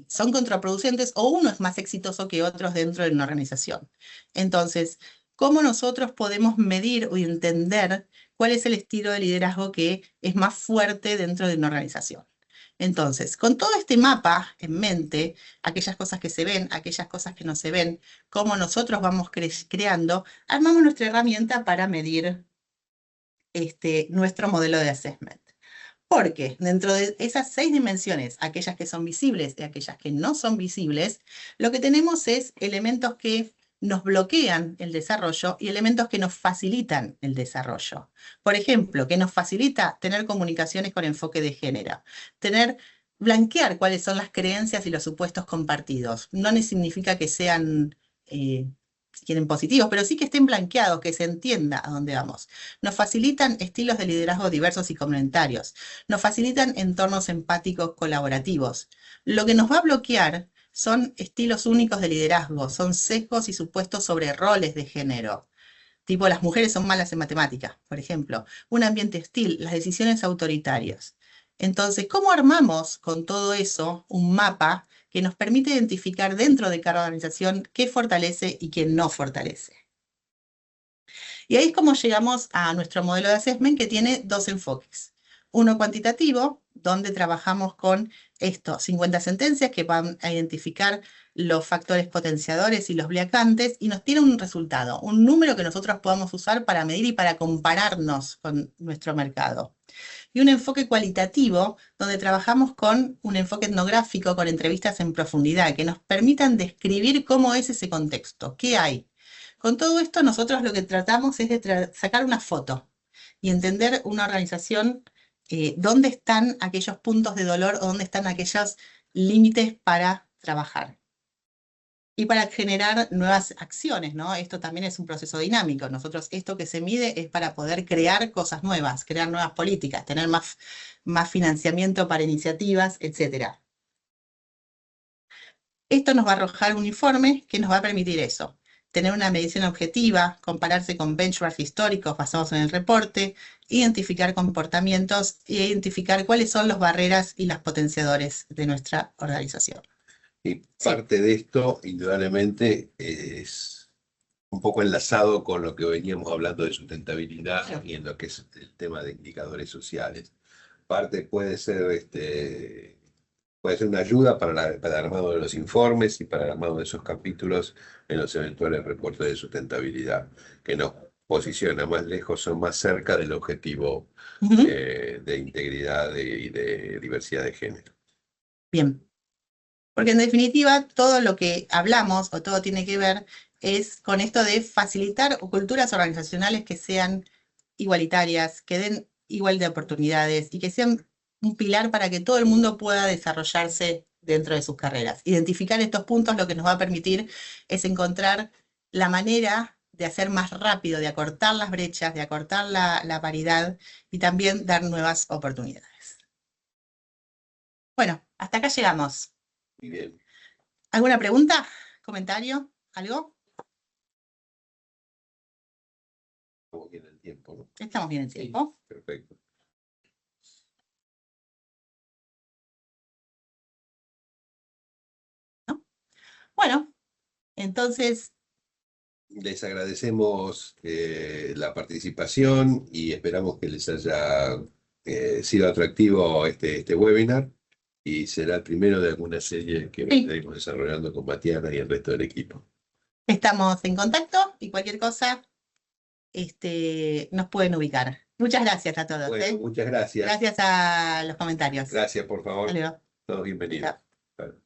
son contraproducentes o uno es más exitoso que otros dentro de una organización. Entonces, ¿cómo nosotros podemos medir o entender cuál es el estilo de liderazgo que es más fuerte dentro de una organización? Entonces, con todo este mapa en mente, aquellas cosas que se ven, aquellas cosas que no se ven, cómo nosotros vamos creando, armamos nuestra herramienta para medir nuestro modelo de assessment. Porque dentro de esas 6 dimensiones, aquellas que son visibles y aquellas que no son visibles, lo que tenemos es elementos que nos bloquean el desarrollo y elementos que nos facilitan el desarrollo. Por ejemplo, que nos facilita tener comunicaciones con enfoque de género, blanquear cuáles son las creencias y los supuestos compartidos. No significa que sean si quieren positivos, pero sí que estén blanqueados, que se entienda a dónde vamos. Nos facilitan estilos de liderazgo diversos y complementarios. Nos facilitan entornos empáticos colaborativos. Lo que nos va a bloquear son estilos únicos de liderazgo, son sesgos y supuestos sobre roles de género. Tipo, las mujeres son malas en matemáticas, por ejemplo. Un ambiente hostil, las decisiones autoritarias. Entonces, ¿cómo armamos con todo eso un mapa que nos permite identificar dentro de cada organización qué fortalece y qué no fortalece? Y ahí es como llegamos a nuestro modelo de assessment que tiene 2 enfoques. Uno cuantitativo, donde trabajamos con estos 50 sentencias que van a identificar los factores potenciadores y los bloqueantes y nos tiene un resultado, un número que nosotros podamos usar para medir y para compararnos con nuestro mercado. Y un enfoque cualitativo, donde trabajamos con un enfoque etnográfico, con entrevistas en profundidad, que nos permitan describir cómo es ese contexto, qué hay. Con todo esto, nosotros lo que tratamos es de sacar una foto y entender una organización, dónde están aquellos puntos de dolor o dónde están aquellos límites para trabajar. Y para generar nuevas acciones, ¿no? Esto también es un proceso dinámico. Nosotros, esto que se mide es para poder crear cosas nuevas, crear nuevas políticas, tener más financiamiento para iniciativas, etc. Esto nos va a arrojar un informe que nos va a permitir eso, tener una medición objetiva, compararse con benchmarks históricos basados en el reporte, identificar comportamientos e identificar cuáles son las barreras y los potenciadores de nuestra organización. Y parte de esto, indudablemente, es un poco enlazado con lo que veníamos hablando de sustentabilidad y en lo que es el tema de indicadores sociales. Parte puede ser una ayuda para el armado de los informes y para el armado de esos capítulos en los eventuales reportes de sustentabilidad, que nos posiciona más lejos o más cerca del objetivo de integridad y de diversidad de género. Bien. Porque en definitiva, todo lo que hablamos o todo tiene que ver es con esto de facilitar culturas organizacionales que sean igualitarias, que den igual de oportunidades y que sean un pilar para que todo el mundo pueda desarrollarse dentro de sus carreras. Identificar estos puntos lo que nos va a permitir es encontrar la manera de hacer más rápido, de acortar las brechas, de acortar la paridad y también dar nuevas oportunidades. Bueno, hasta acá llegamos. Muy bien. ¿Alguna pregunta? ¿Comentario? ¿Algo? Estamos bien en tiempo, ¿no? Estamos bien en tiempo. Sí, perfecto. Bueno, entonces, Les agradecemos la participación y esperamos que les haya sido atractivo este webinar y será el primero de alguna serie que sí, estaremos desarrollando con Matiana y el resto del equipo. estamos en contacto y cualquier cosa nos pueden ubicar. Muchas gracias a todos. Bueno, muchas gracias. Gracias a los comentarios. Gracias, por favor. Hasta luego. Todos bienvenidos. Chao.